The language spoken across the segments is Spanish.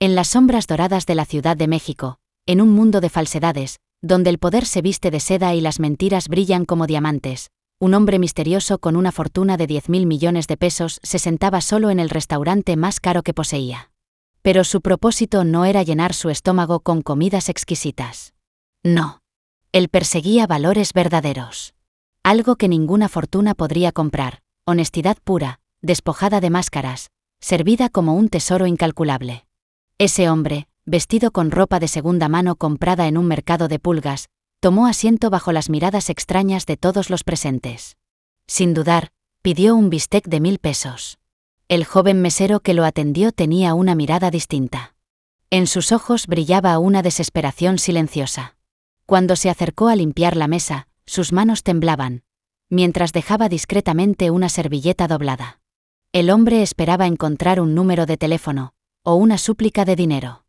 En las sombras doradas de la Ciudad de México, en un mundo de falsedades, donde el poder se viste de seda y las mentiras brillan como diamantes, un hombre misterioso con una fortuna de 10.000 millones de pesos se sentaba solo en el restaurante más caro que poseía. Pero su propósito no era llenar su estómago con comidas exquisitas. No. Él perseguía valores verdaderos. Algo que ninguna fortuna podría comprar, honestidad pura, despojada de máscaras, servida como un tesoro incalculable. Ese hombre, vestido con ropa de segunda mano comprada en un mercado de pulgas, tomó asiento bajo las miradas extrañas de todos los presentes. Sin dudar, pidió un bistec de 1.000 pesos. El joven mesero que lo atendió tenía una mirada distinta. En sus ojos brillaba una desesperación silenciosa. Cuando se acercó a limpiar la mesa, sus manos temblaban, mientras dejaba discretamente una servilleta doblada. El hombre esperaba encontrar un número de teléfono, o una súplica de dinero.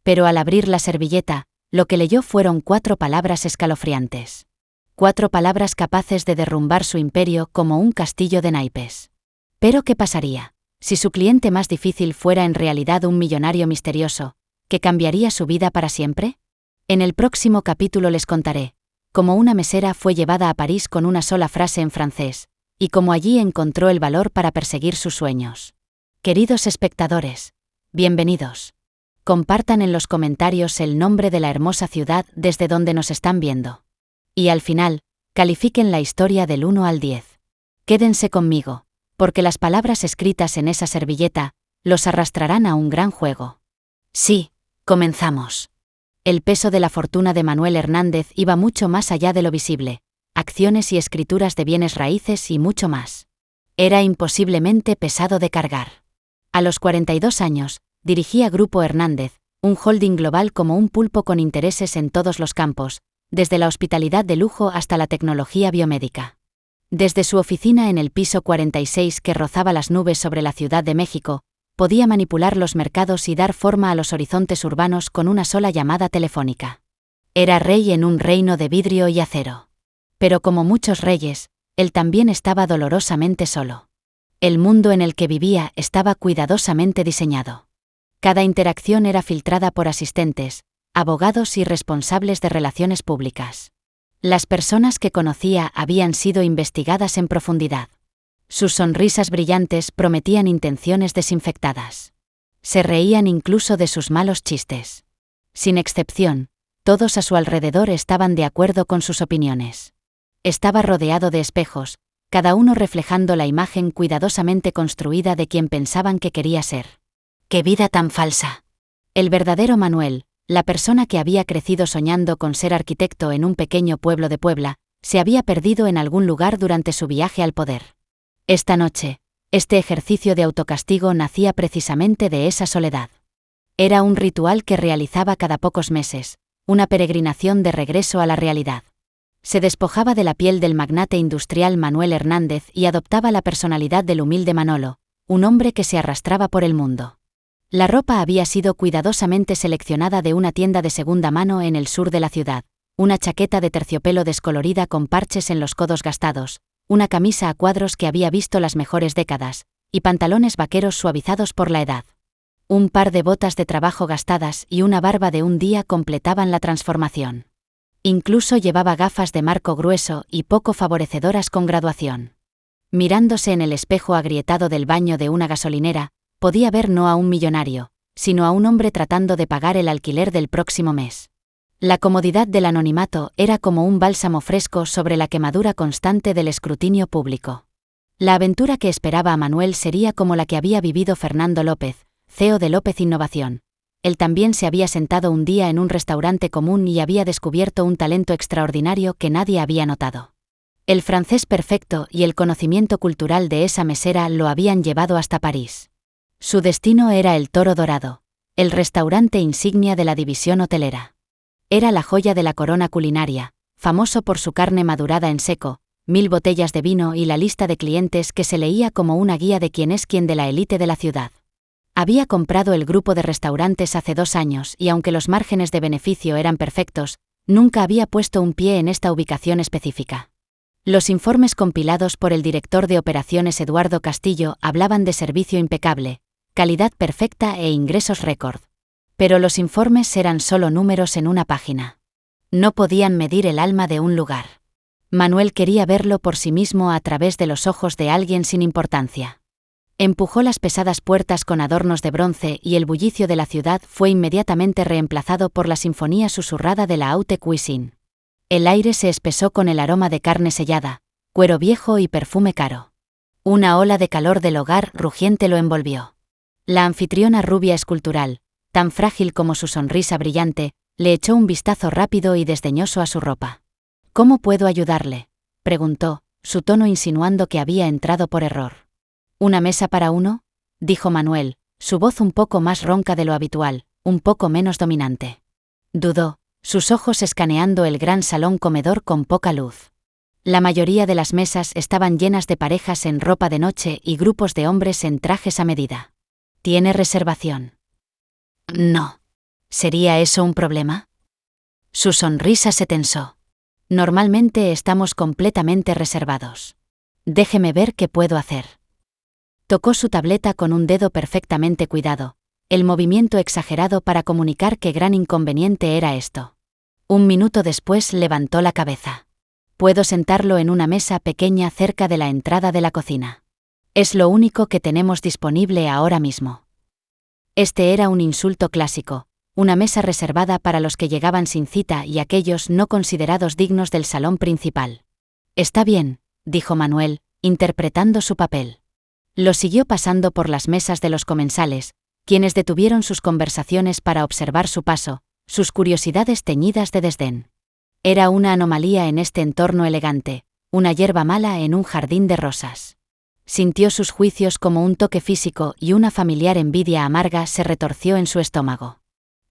Pero al abrir la servilleta, lo que leyó fueron 4 palabras escalofriantes. 4 palabras capaces de derrumbar su imperio como un castillo de naipes. Pero ¿qué pasaría si su cliente más difícil fuera en realidad un millonario misterioso, que cambiaría su vida para siempre? En el próximo capítulo les contaré cómo una mesera fue llevada a París con una sola frase en francés, y cómo allí encontró el valor para perseguir sus sueños. Queridos espectadores, bienvenidos. Compartan en los comentarios el nombre de la hermosa ciudad desde donde nos están viendo. Y al final, califiquen la historia del 1 al 10. Quédense conmigo, porque las palabras escritas en esa servilleta los arrastrarán a un gran juego. Sí, comenzamos. El peso de la fortuna de Manuel Hernández iba mucho más allá de lo visible, acciones y escrituras de bienes raíces y mucho más. Era imposiblemente pesado de cargar. A los 42 años, dirigía Grupo Hernández, un holding global como un pulpo con intereses en todos los campos, desde la hospitalidad de lujo hasta la tecnología biomédica. Desde su oficina en el piso 46 que rozaba las nubes sobre la Ciudad de México, podía manipular los mercados y dar forma a los horizontes urbanos con una sola llamada telefónica. Era rey en un reino de vidrio y acero. Pero como muchos reyes, él también estaba dolorosamente solo. El mundo en el que vivía estaba cuidadosamente diseñado. Cada interacción era filtrada por asistentes, abogados y responsables de relaciones públicas. Las personas que conocía habían sido investigadas en profundidad. Sus sonrisas brillantes prometían intenciones desinfectadas. Se reían incluso de sus malos chistes. Sin excepción, todos a su alrededor estaban de acuerdo con sus opiniones. Estaba rodeado de espejos, cada uno reflejando la imagen cuidadosamente construida de quien pensaban que quería ser. ¡Qué vida tan falsa! El verdadero Manuel, la persona que había crecido soñando con ser arquitecto en un pequeño pueblo de Puebla, se había perdido en algún lugar durante su viaje al poder. Esta noche, este ejercicio de autocastigo nacía precisamente de esa soledad. Era un ritual que realizaba cada pocos meses, una peregrinación de regreso a la realidad. Se despojaba de la piel del magnate industrial Manuel Hernández y adoptaba la personalidad del humilde Manolo, un hombre que se arrastraba por el mundo. La ropa había sido cuidadosamente seleccionada de una tienda de segunda mano en el sur de la ciudad, una chaqueta de terciopelo descolorida con parches en los codos gastados, una camisa a cuadros que había visto las mejores décadas, y pantalones vaqueros suavizados por la edad. Un par de botas de trabajo gastadas y una barba de un día completaban la transformación. Incluso llevaba gafas de marco grueso y poco favorecedoras con graduación. Mirándose en el espejo agrietado del baño de una gasolinera, podía ver no a un millonario, sino a un hombre tratando de pagar el alquiler del próximo mes. La comodidad del anonimato era como un bálsamo fresco sobre la quemadura constante del escrutinio público. La aventura que esperaba a Manuel sería como la que había vivido Fernando López, CEO de López Innovación. Él también se había sentado un día en un restaurante común y había descubierto un talento extraordinario que nadie había notado. El francés perfecto y el conocimiento cultural de esa mesera lo habían llevado hasta París. Su destino era el Toro Dorado, el restaurante insignia de la división hotelera. Era la joya de la corona culinaria, famoso por su carne madurada en seco, 1000 botellas de vino y la lista de clientes que se leía como una guía de quién es quién de la élite de la ciudad. Había comprado el grupo de restaurantes hace 2 años y aunque los márgenes de beneficio eran perfectos, nunca había puesto un pie en esta ubicación específica. Los informes compilados por el director de operaciones Eduardo Castillo hablaban de servicio impecable, calidad perfecta e ingresos récord. Pero los informes eran solo números en una página. No podían medir el alma de un lugar. Manuel quería verlo por sí mismo a través de los ojos de alguien sin importancia. Empujó las pesadas puertas con adornos de bronce y el bullicio de la ciudad fue inmediatamente reemplazado por la sinfonía susurrada de la haute cuisine. El aire se espesó con el aroma de carne sellada, cuero viejo y perfume caro. Una ola de calor del hogar rugiente lo envolvió. La anfitriona rubia escultural, tan frágil como su sonrisa brillante, le echó un vistazo rápido y desdeñoso a su ropa. «¿Cómo puedo ayudarle?», preguntó, su tono insinuando que había entrado por error. «¿Una mesa para uno?», dijo Manuel, su voz un poco más ronca de lo habitual, un poco menos dominante. Dudó, sus ojos escaneando el gran salón comedor con poca luz. La mayoría de las mesas estaban llenas de parejas en ropa de noche y grupos de hombres en trajes a medida. «¿Tiene reservación?». «No». ¿Sería eso un problema? Su sonrisa se tensó. «Normalmente estamos completamente reservados. Déjeme ver qué puedo hacer». Tocó su tableta con un dedo perfectamente cuidado, el movimiento exagerado para comunicar qué gran inconveniente era esto. Un minuto después levantó la cabeza. «Puedo sentarlo en una mesa pequeña cerca de la entrada de la cocina. Es lo único que tenemos disponible ahora mismo». Este era un insulto clásico, una mesa reservada para los que llegaban sin cita y aquellos no considerados dignos del salón principal. «Está bien», dijo Manuel, interpretando su papel. Lo siguió pasando por las mesas de los comensales, quienes detuvieron sus conversaciones para observar su paso, sus curiosidades teñidas de desdén. Era una anomalía en este entorno elegante, una hierba mala en un jardín de rosas. Sintió sus juicios como un toque físico y una familiar envidia amarga se retorció en su estómago.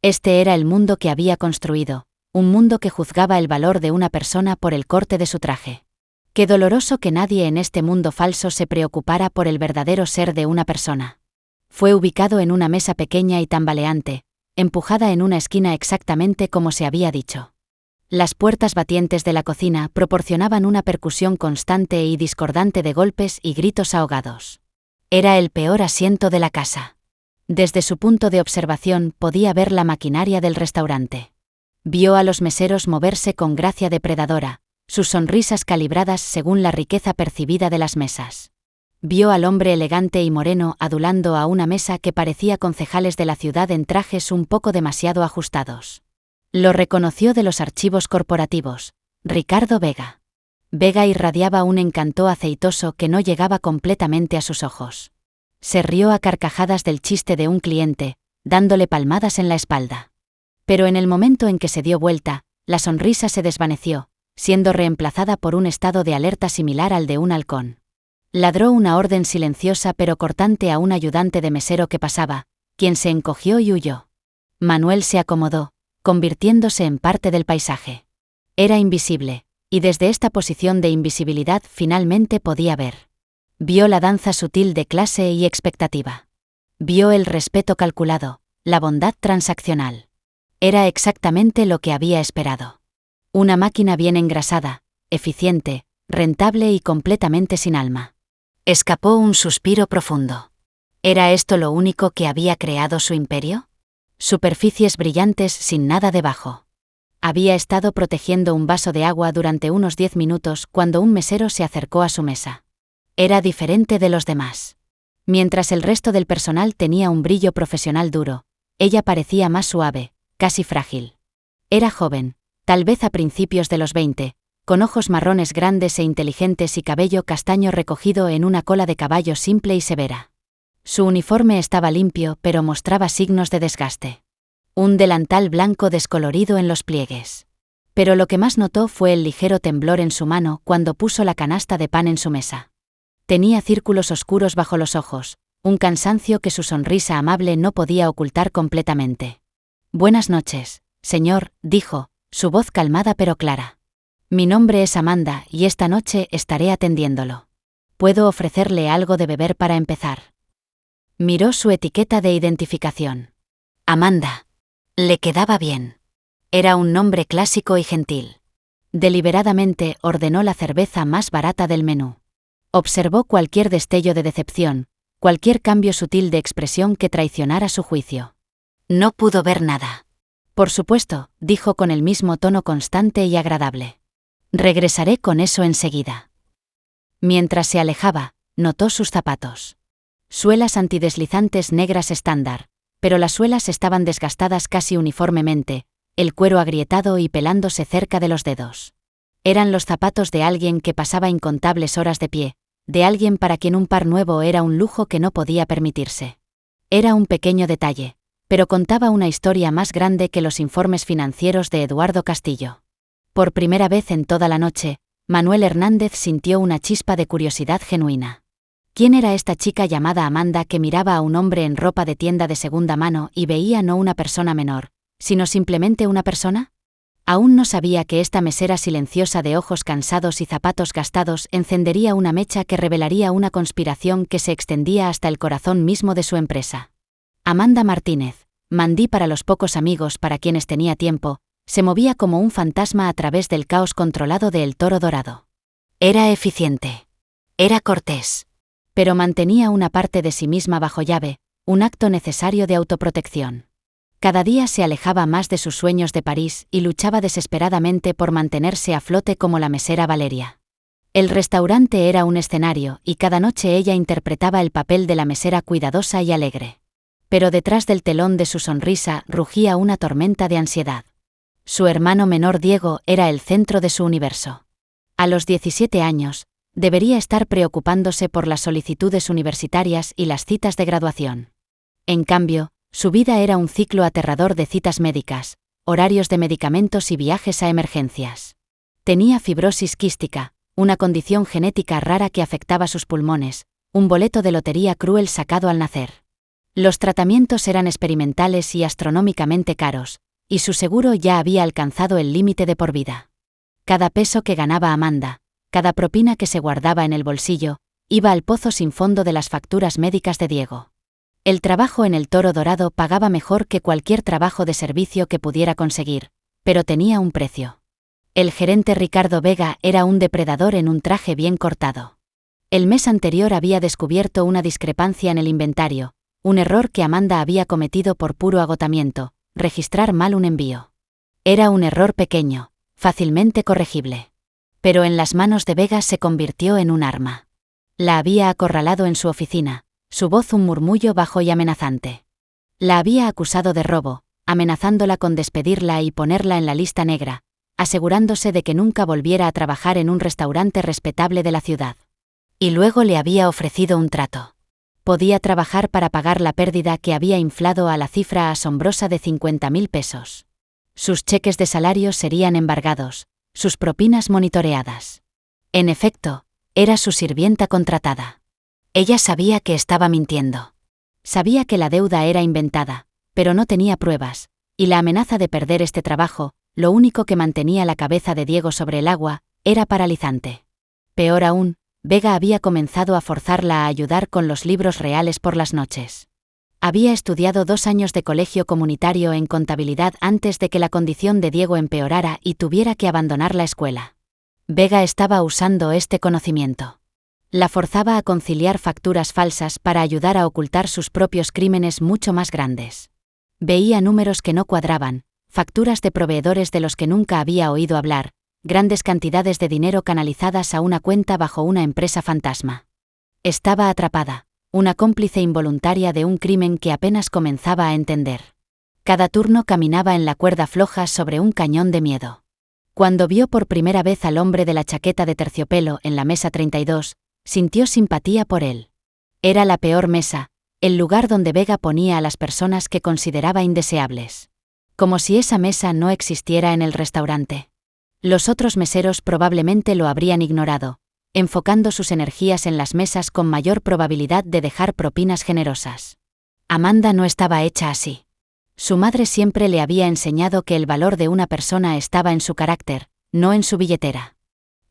Este era el mundo que había construido, un mundo que juzgaba el valor de una persona por el corte de su traje. Qué doloroso que nadie en este mundo falso se preocupara por el verdadero ser de una persona. Fue ubicado en una mesa pequeña y tambaleante, empujada en una esquina exactamente como se había dicho. Las puertas batientes de la cocina proporcionaban una percusión constante y discordante de golpes y gritos ahogados. Era el peor asiento de la casa. Desde su punto de observación podía ver la maquinaria del restaurante. Vio a los meseros moverse con gracia depredadora, sus sonrisas calibradas según la riqueza percibida de las mesas. Vio al hombre elegante y moreno adulando a una mesa que parecía concejales de la ciudad en trajes un poco demasiado ajustados. Lo reconoció de los archivos corporativos: Ricardo Vega. Vega irradiaba un encanto aceitoso que no llegaba completamente a sus ojos. Se rió a carcajadas del chiste de un cliente, dándole palmadas en la espalda. Pero en el momento en que se dio vuelta, la sonrisa se desvaneció, siendo reemplazada por un estado de alerta similar al de un halcón. Ladró una orden silenciosa pero cortante a un ayudante de mesero que pasaba, quien se encogió y huyó. Manuel se acomodó, convirtiéndose en parte del paisaje. Era invisible, y desde esta posición de invisibilidad finalmente podía ver. Vio la danza sutil de clase y expectativa. Vio el respeto calculado, la bondad transaccional. Era exactamente lo que había esperado. Una máquina bien engrasada, eficiente, rentable y completamente sin alma. Escapó un suspiro profundo. ¿Era esto lo único que había creado su imperio? Superficies brillantes sin nada debajo. Había estado protegiendo un vaso de agua durante unos 10 minutos cuando un mesero se acercó a su mesa. Era diferente de los demás. Mientras el resto del personal tenía un brillo profesional duro, ella parecía más suave, casi frágil. Era joven, tal vez a principios de los 20, con ojos marrones grandes e inteligentes y cabello castaño recogido en una cola de caballo simple y severa. Su uniforme estaba limpio pero mostraba signos de desgaste. Un delantal blanco descolorido en los pliegues. Pero lo que más notó fue el ligero temblor en su mano cuando puso la canasta de pan en su mesa. Tenía círculos oscuros bajo los ojos, un cansancio que su sonrisa amable no podía ocultar completamente. «Buenas noches, señor», dijo, su voz calmada pero clara. «Mi nombre es Amanda y esta noche estaré atendiéndolo. ¿Puedo ofrecerle algo de beber para empezar?». Miró su etiqueta de identificación. Amanda. Le quedaba bien. Era un nombre clásico y gentil. Deliberadamente ordenó la cerveza más barata del menú. Observó cualquier destello de decepción, cualquier cambio sutil de expresión que traicionara su juicio. No pudo ver nada. Por supuesto, dijo con el mismo tono constante y agradable. Regresaré con eso enseguida. Mientras se alejaba, notó sus zapatos. Suelas antideslizantes negras estándar, pero las suelas estaban desgastadas casi uniformemente, el cuero agrietado y pelándose cerca de los dedos. Eran los zapatos de alguien que pasaba incontables horas de pie, de alguien para quien un par nuevo era un lujo que no podía permitirse. Era un pequeño detalle, pero contaba una historia más grande que los informes financieros de Eduardo Castillo. Por primera vez en toda la noche, Manuel Hernández sintió una chispa de curiosidad genuina. ¿Quién era esta chica llamada Amanda que miraba a un hombre en ropa de tienda de segunda mano y veía no una persona menor, sino simplemente una persona? Aún no sabía que esta mesera silenciosa de ojos cansados y zapatos gastados encendería una mecha que revelaría una conspiración que se extendía hasta el corazón mismo de su empresa. Amanda Martínez, Mandy para los pocos amigos para quienes tenía tiempo, se movía como un fantasma a través del caos controlado de El Toro Dorado. Era eficiente. Era cortés. Pero mantenía una parte de sí misma bajo llave, un acto necesario de autoprotección. Cada día se alejaba más de sus sueños de París y luchaba desesperadamente por mantenerse a flote como la mesera Valeria. El restaurante era un escenario y cada noche ella interpretaba el papel de la mesera cuidadosa y alegre. Pero detrás del telón de su sonrisa rugía una tormenta de ansiedad. Su hermano menor Diego era el centro de su universo. A los 17 años, debería estar preocupándose por las solicitudes universitarias y las citas de graduación. En cambio, su vida era un ciclo aterrador de citas médicas, horarios de medicamentos y viajes a emergencias. Tenía fibrosis quística, una condición genética rara que afectaba sus pulmones, un boleto de lotería cruel sacado al nacer. Los tratamientos eran experimentales y astronómicamente caros, y su seguro ya había alcanzado el límite de por vida. Cada peso que ganaba Amanda, cada propina que se guardaba en el bolsillo, iba al pozo sin fondo de las facturas médicas de Diego. El trabajo en El Toro Dorado pagaba mejor que cualquier trabajo de servicio que pudiera conseguir, pero tenía un precio. El gerente Ricardo Vega era un depredador en un traje bien cortado. El mes anterior había descubierto una discrepancia en el inventario, un error que Amanda había cometido por puro agotamiento, registrar mal un envío. Era un error pequeño, fácilmente corregible. Pero en las manos de Vega se convirtió en un arma. La había acorralado en su oficina, su voz un murmullo bajo y amenazante. La había acusado de robo, amenazándola con despedirla y ponerla en la lista negra, asegurándose de que nunca volviera a trabajar en un restaurante respetable de la ciudad. Y luego le había ofrecido un trato. Podía trabajar para pagar la pérdida que había inflado a la cifra asombrosa de 50.000 pesos. Sus cheques de salario serían embargados, sus propinas monitoreadas. En efecto, era su sirvienta contratada. Ella sabía que estaba mintiendo. Sabía que la deuda era inventada, pero no tenía pruebas, y la amenaza de perder este trabajo, lo único que mantenía la cabeza de Diego sobre el agua, era paralizante. Peor aún, Vega había comenzado a forzarla a ayudar con los libros reales por las noches. Había estudiado 2 años de colegio comunitario en contabilidad antes de que la condición de Diego empeorara y tuviera que abandonar la escuela. Vega estaba usando este conocimiento. La forzaba a conciliar facturas falsas para ayudar a ocultar sus propios crímenes mucho más grandes. Veía números que no cuadraban, facturas de proveedores de los que nunca había oído hablar, grandes cantidades de dinero canalizadas a una cuenta bajo una empresa fantasma. Estaba atrapada, una cómplice involuntaria de un crimen que apenas comenzaba a entender. Cada turno caminaba en la cuerda floja sobre un cañón de miedo. Cuando vio por primera vez al hombre de la chaqueta de terciopelo en la mesa 32, sintió simpatía por él. Era la peor mesa, el lugar donde Vega ponía a las personas que consideraba indeseables. Como si esa mesa no existiera en el restaurante. Los otros meseros probablemente lo habrían ignorado, enfocando sus energías en las mesas con mayor probabilidad de dejar propinas generosas. Amanda no estaba hecha así. Su madre siempre le había enseñado que el valor de una persona estaba en su carácter, no en su billetera.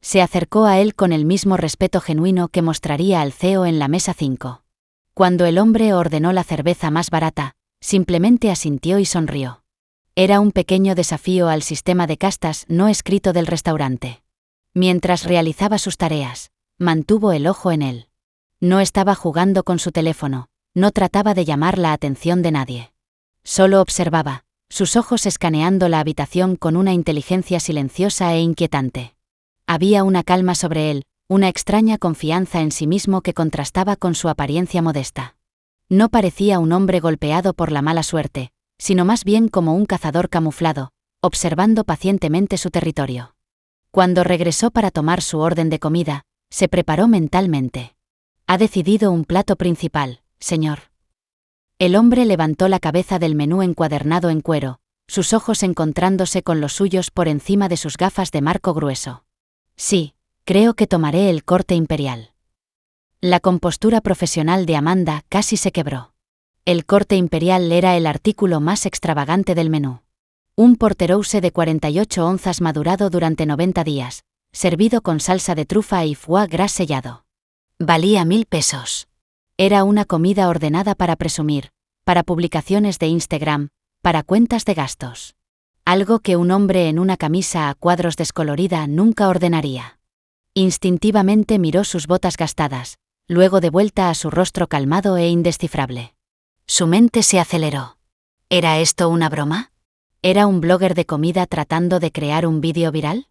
Se acercó a él con el mismo respeto genuino que mostraría al CEO en la mesa 5. Cuando el hombre ordenó la cerveza más barata, simplemente asintió y sonrió. Era un pequeño desafío al sistema de castas no escrito del restaurante. Mientras realizaba sus tareas, mantuvo el ojo en él. No estaba jugando con su teléfono, no trataba de llamar la atención de nadie. Solo observaba, sus ojos escaneando la habitación con una inteligencia silenciosa e inquietante. Había una calma sobre él, una extraña confianza en sí mismo que contrastaba con su apariencia modesta. No parecía un hombre golpeado por la mala suerte, sino más bien como un cazador camuflado, observando pacientemente su territorio. Cuando regresó para tomar su orden de comida, se preparó mentalmente. «Ha decidido un plato principal, señor». El hombre levantó la cabeza del menú encuadernado en cuero, sus ojos encontrándose con los suyos por encima de sus gafas de marco grueso. «Sí, creo que tomaré el corte imperial». La compostura profesional de Amanda casi se quebró. El corte imperial era el artículo más extravagante del menú. Un porterouse de 48 onzas madurado durante 90 días, servido con salsa de trufa y foie gras sellado. Valía 1000 pesos. Era una comida ordenada para presumir, para publicaciones de Instagram, para cuentas de gastos. Algo que un hombre en una camisa a cuadros descolorida nunca ordenaría. Instintivamente miró sus botas gastadas, luego de vuelta a su rostro calmado e indescifrable. Su mente se aceleró. ¿Era esto una broma? ¿Era un blogger de comida tratando de crear un vídeo viral?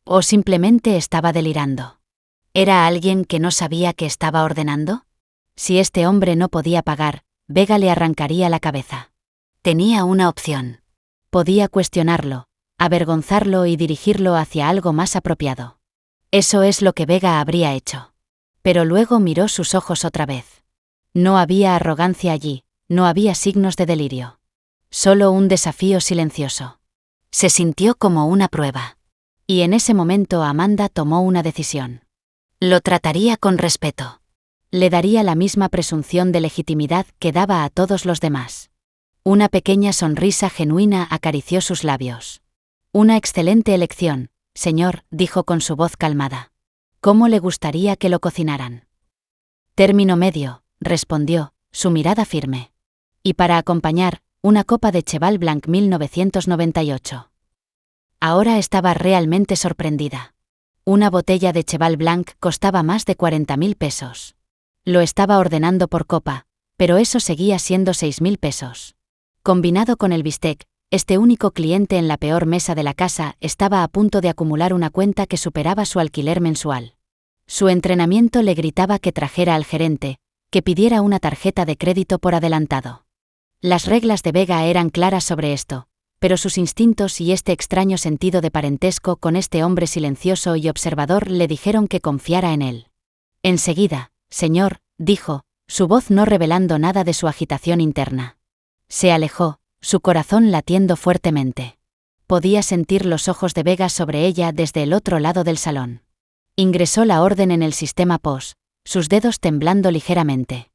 ¿O simplemente estaba delirando? ¿Era alguien que no sabía que estaba ordenando? Si este hombre no podía pagar, Vega le arrancaría la cabeza. Tenía una opción. Podía cuestionarlo, avergonzarlo y dirigirlo hacia algo más apropiado. Eso es lo que Vega habría hecho. Pero luego miró sus ojos otra vez. No había arrogancia allí, no había signos de delirio. Solo un desafío silencioso. Se sintió como una prueba. Y en ese momento Amanda tomó una decisión. Lo trataría con respeto. Le daría la misma presunción de legitimidad que daba a todos los demás. Una pequeña sonrisa genuina acarició sus labios. Una excelente elección, señor, dijo con su voz calmada. ¿Cómo le gustaría que lo cocinaran? Término medio, respondió, su mirada firme. Y para acompañar, una copa de Cheval Blanc 1998. Ahora estaba realmente sorprendida. Una botella de Cheval Blanc costaba más de 40.000 pesos. Lo estaba ordenando por copa, pero eso seguía siendo 6.000 pesos. Combinado con el bistec, este único cliente en la peor mesa de la casa estaba a punto de acumular una cuenta que superaba su alquiler mensual. Su entrenamiento le gritaba que trajera al gerente, que pidiera una tarjeta de crédito por adelantado. Las reglas de Vega eran claras sobre esto, pero sus instintos y este extraño sentido de parentesco con este hombre silencioso y observador le dijeron que confiara en él. Enseguida, señor, dijo, su voz no revelando nada de su agitación interna. Se alejó, su corazón latiendo fuertemente. Podía sentir los ojos de Vega sobre ella desde el otro lado del salón. Ingresó la orden en el sistema POS, sus dedos temblando ligeramente.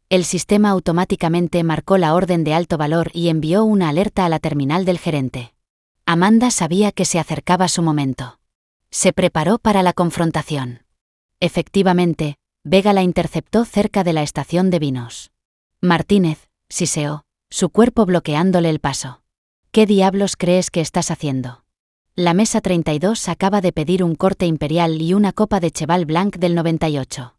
El sistema automáticamente marcó la orden de alto valor y envió una alerta a la terminal del gerente. Amanda sabía que se acercaba su momento. Se preparó para la confrontación. Efectivamente, Vega la interceptó cerca de la estación de vinos. Martínez, siseó, su cuerpo bloqueándole el paso. ¿Qué diablos crees que estás haciendo? La mesa 32 acaba de pedir un corte imperial y una copa de Cheval Blanc del 98.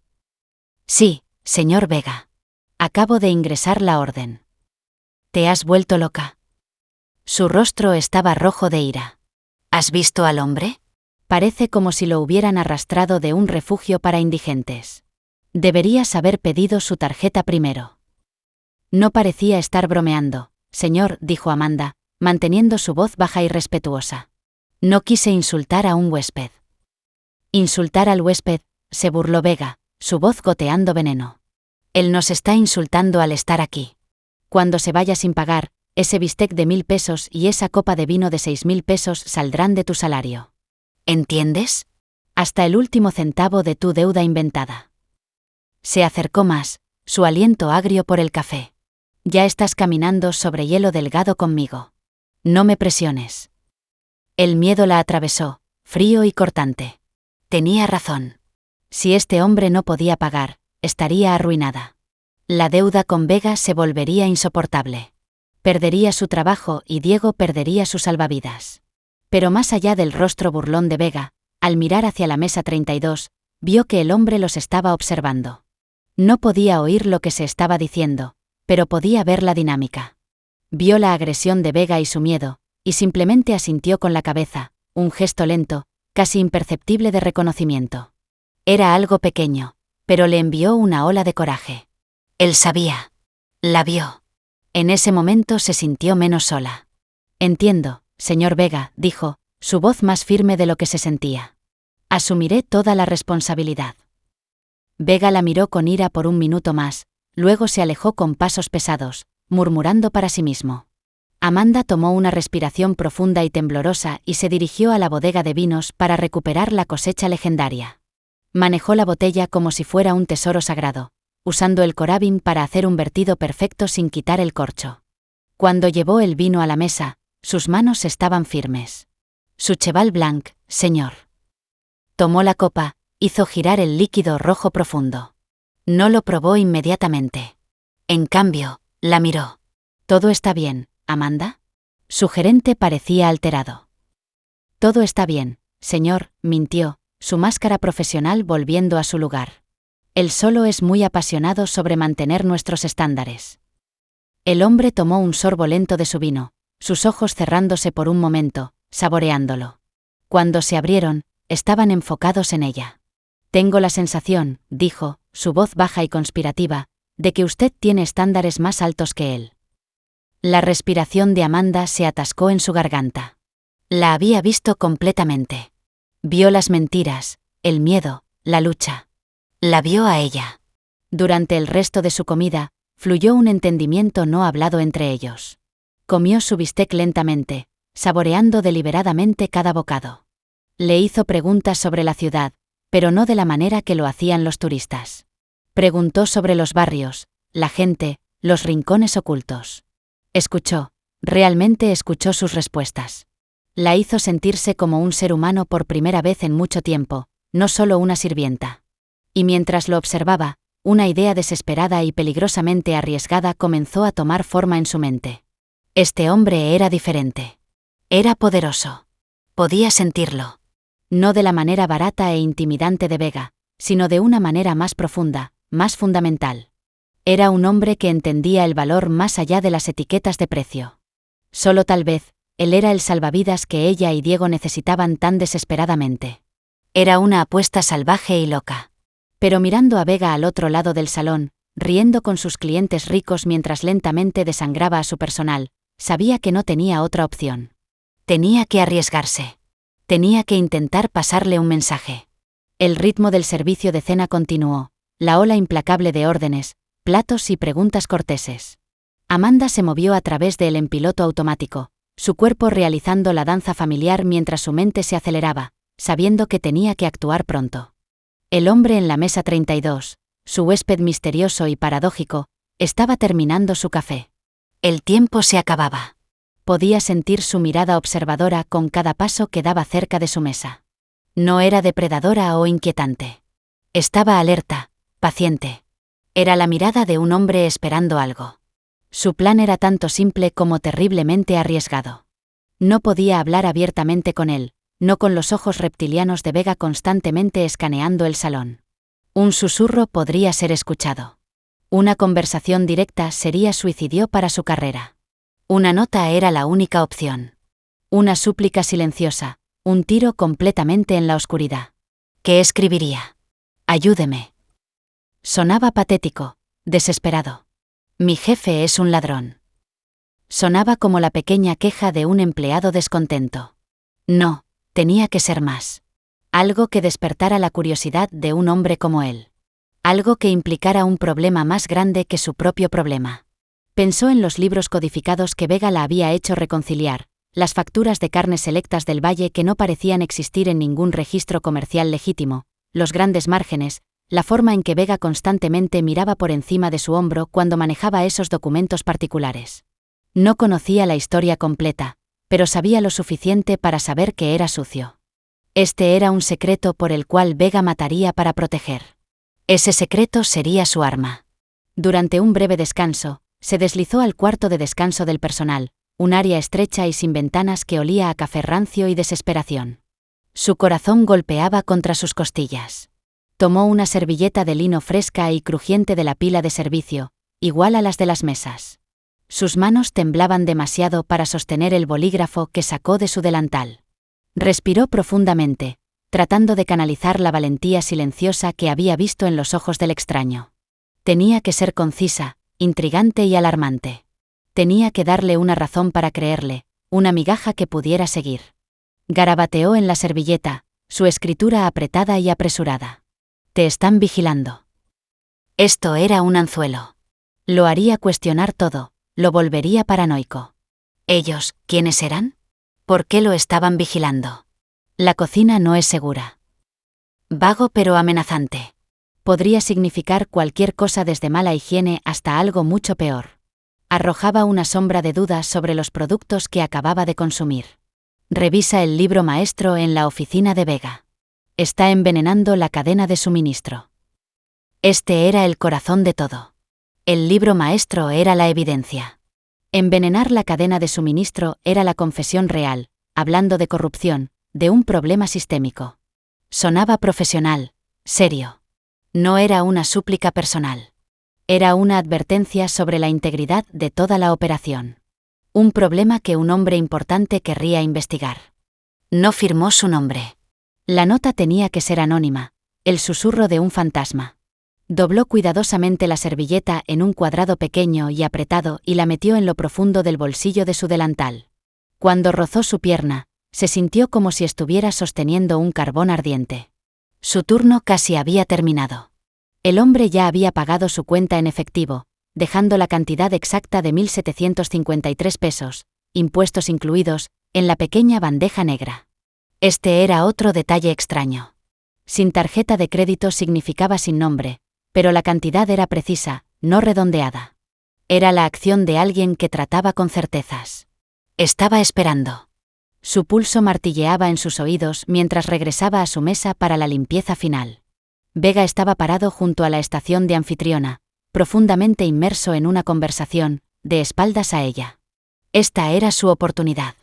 Sí, señor Vega. Acabo de ingresar la orden. ¿Te has vuelto loca? Su rostro estaba rojo de ira. ¿Has visto al hombre? Parece como si lo hubieran arrastrado de un refugio para indigentes. Deberías haber pedido su tarjeta primero. No parecía estar bromeando, señor, dijo Amanda, manteniendo su voz baja y respetuosa. No quise insultar a un huésped. Insultar al huésped, se burló Vega, su voz goteando veneno. Él nos está insultando al estar aquí. Cuando se vaya sin pagar, ese bistec de 1.000 pesos y esa copa de vino de 6.000 pesos saldrán de tu salario. ¿Entiendes? Hasta el último centavo de tu deuda inventada. Se acercó más, su aliento agrio por el café. Ya estás caminando sobre hielo delgado conmigo. No me presiones. El miedo la atravesó, frío y cortante. Tenía razón. Si este hombre no podía pagar, estaría arruinada. La deuda con Vega se volvería insoportable. Perdería su trabajo y Diego perdería su salvavidas. Pero más allá del rostro burlón de Vega, al mirar hacia la mesa 32, vio que el hombre los estaba observando. No podía oír lo que se estaba diciendo, pero podía ver la dinámica. Vio la agresión de Vega y su miedo, y simplemente asintió con la cabeza, un gesto lento, casi imperceptible de reconocimiento. Era algo pequeño, pero le envió una ola de coraje. Él sabía. La vio. En ese momento se sintió menos sola. Entiendo, señor Vega, dijo, su voz más firme de lo que se sentía. Asumiré toda la responsabilidad. Vega la miró con ira por un minuto más, luego se alejó con pasos pesados, murmurando para sí mismo. Amanda tomó una respiración profunda y temblorosa y se dirigió a la bodega de vinos para recuperar la cosecha legendaria. Manejó la botella como si fuera un tesoro sagrado, usando el corabín para hacer un vertido perfecto sin quitar el corcho. Cuando llevó el vino a la mesa, sus manos estaban firmes. Su Cheval Blanc, señor. Tomó la copa, hizo girar el líquido rojo profundo. No lo probó inmediatamente. En cambio, la miró. ¿Todo está bien, Amanda? Su gerente parecía alterado. Todo está bien, señor, mintió, su máscara profesional volviendo a su lugar. Él solo es muy apasionado sobre mantener nuestros estándares. El hombre tomó un sorbo lento de su vino, sus ojos cerrándose por un momento, saboreándolo. Cuando se abrieron, estaban enfocados en ella. Tengo la sensación, dijo, su voz baja y conspirativa, de que usted tiene estándares más altos que él. La respiración de Amanda se atascó en su garganta. La había visto completamente. Vio las mentiras, el miedo, la lucha. La vio a ella. Durante el resto de su comida, fluyó un entendimiento no hablado entre ellos. Comió su bistec lentamente, saboreando deliberadamente cada bocado. Le hizo preguntas sobre la ciudad, pero no de la manera que lo hacían los turistas. Preguntó sobre los barrios, la gente, los rincones ocultos. Escuchó, realmente escuchó sus respuestas. La hizo sentirse como un ser humano por primera vez en mucho tiempo, no solo una sirvienta. Y mientras lo observaba, una idea desesperada y peligrosamente arriesgada comenzó a tomar forma en su mente. Este hombre era diferente. Era poderoso. Podía sentirlo. No de la manera barata e intimidante de Vega, sino de una manera más profunda, más fundamental. Era un hombre que entendía el valor más allá de las etiquetas de precio. Solo tal vez, él era el salvavidas que ella y Diego necesitaban tan desesperadamente. Era una apuesta salvaje y loca. Pero mirando a Vega al otro lado del salón, riendo con sus clientes ricos mientras lentamente desangraba a su personal, sabía que no tenía otra opción. Tenía que arriesgarse. Tenía que intentar pasarle un mensaje. El ritmo del servicio de cena continuó, la ola implacable de órdenes, platos y preguntas corteses. Amanda se movió a través del en piloto automático, su cuerpo realizando la danza familiar mientras su mente se aceleraba, sabiendo que tenía que actuar pronto. El hombre en la mesa 32, su huésped misterioso y paradójico, estaba terminando su café. El tiempo se acababa. Podía sentir su mirada observadora con cada paso que daba cerca de su mesa. No era depredadora o inquietante. Estaba alerta, paciente. Era la mirada de un hombre esperando algo. Su plan era tanto simple como terriblemente arriesgado. No podía hablar abiertamente con él, no con los ojos reptilianos de Vega constantemente escaneando el salón. Un susurro podría ser escuchado. Una conversación directa sería suicidio para su carrera. Una nota era la única opción. Una súplica silenciosa, un tiro completamente en la oscuridad. ¿Qué escribiría? Ayúdeme. Sonaba patético, desesperado. Mi jefe es un ladrón. Sonaba como la pequeña queja de un empleado descontento. No, tenía que ser más. Algo que despertara la curiosidad de un hombre como él. Algo que implicara un problema más grande que su propio problema. Pensó en los libros codificados que Vega la había hecho reconciliar, las facturas de carnes selectas del valle que no parecían existir en ningún registro comercial legítimo, los grandes márgenes, la forma en que Vega constantemente miraba por encima de su hombro cuando manejaba esos documentos particulares. No conocía la historia completa, pero sabía lo suficiente para saber que era sucio. Este era un secreto por el cual Vega mataría para proteger. Ese secreto sería su arma. Durante un breve descanso, se deslizó al cuarto de descanso del personal, un área estrecha y sin ventanas que olía a café rancio y desesperación. Su corazón golpeaba contra sus costillas. Tomó una servilleta de lino fresca y crujiente de la pila de servicio, igual a las de las mesas. Sus manos temblaban demasiado para sostener el bolígrafo que sacó de su delantal. Respiró profundamente, tratando de canalizar la valentía silenciosa que había visto en los ojos del extraño. Tenía que ser concisa, intrigante y alarmante. Tenía que darle una razón para creerle, una migaja que pudiera seguir. Garabateó en la servilleta, su escritura apretada y apresurada. «Te están vigilando». Esto era un anzuelo. Lo haría cuestionar todo, lo volvería paranoico. ¿Ellos, quiénes eran? ¿Por qué lo estaban vigilando? La cocina no es segura. Vago pero amenazante. Podría significar cualquier cosa desde mala higiene hasta algo mucho peor. Arrojaba una sombra de dudas sobre los productos que acababa de consumir. Revisa el libro maestro en la oficina de Vega. Está envenenando la cadena de suministro. Este era el corazón de todo. El libro maestro era la evidencia. Envenenar la cadena de suministro era la confesión real, hablando de corrupción, de un problema sistémico. Sonaba profesional, serio. No era una súplica personal. Era una advertencia sobre la integridad de toda la operación. Un problema que un hombre importante querría investigar. No firmó su nombre. La nota tenía que ser anónima, el susurro de un fantasma. Dobló cuidadosamente la servilleta en un cuadrado pequeño y apretado y la metió en lo profundo del bolsillo de su delantal. Cuando rozó su pierna, se sintió como si estuviera sosteniendo un carbón ardiente. Su turno casi había terminado. El hombre ya había pagado su cuenta en efectivo, dejando la cantidad exacta de 1.753 pesos, impuestos incluidos, en la pequeña bandeja negra. Este era otro detalle extraño. Sin tarjeta de crédito significaba sin nombre, pero la cantidad era precisa, no redondeada. Era la acción de alguien que trataba con certezas. Estaba esperando. Su pulso martilleaba en sus oídos mientras regresaba a su mesa para la limpieza final. Vega estaba parado junto a la estación de anfitriona, profundamente inmerso en una conversación, de espaldas a ella. Esta era su oportunidad.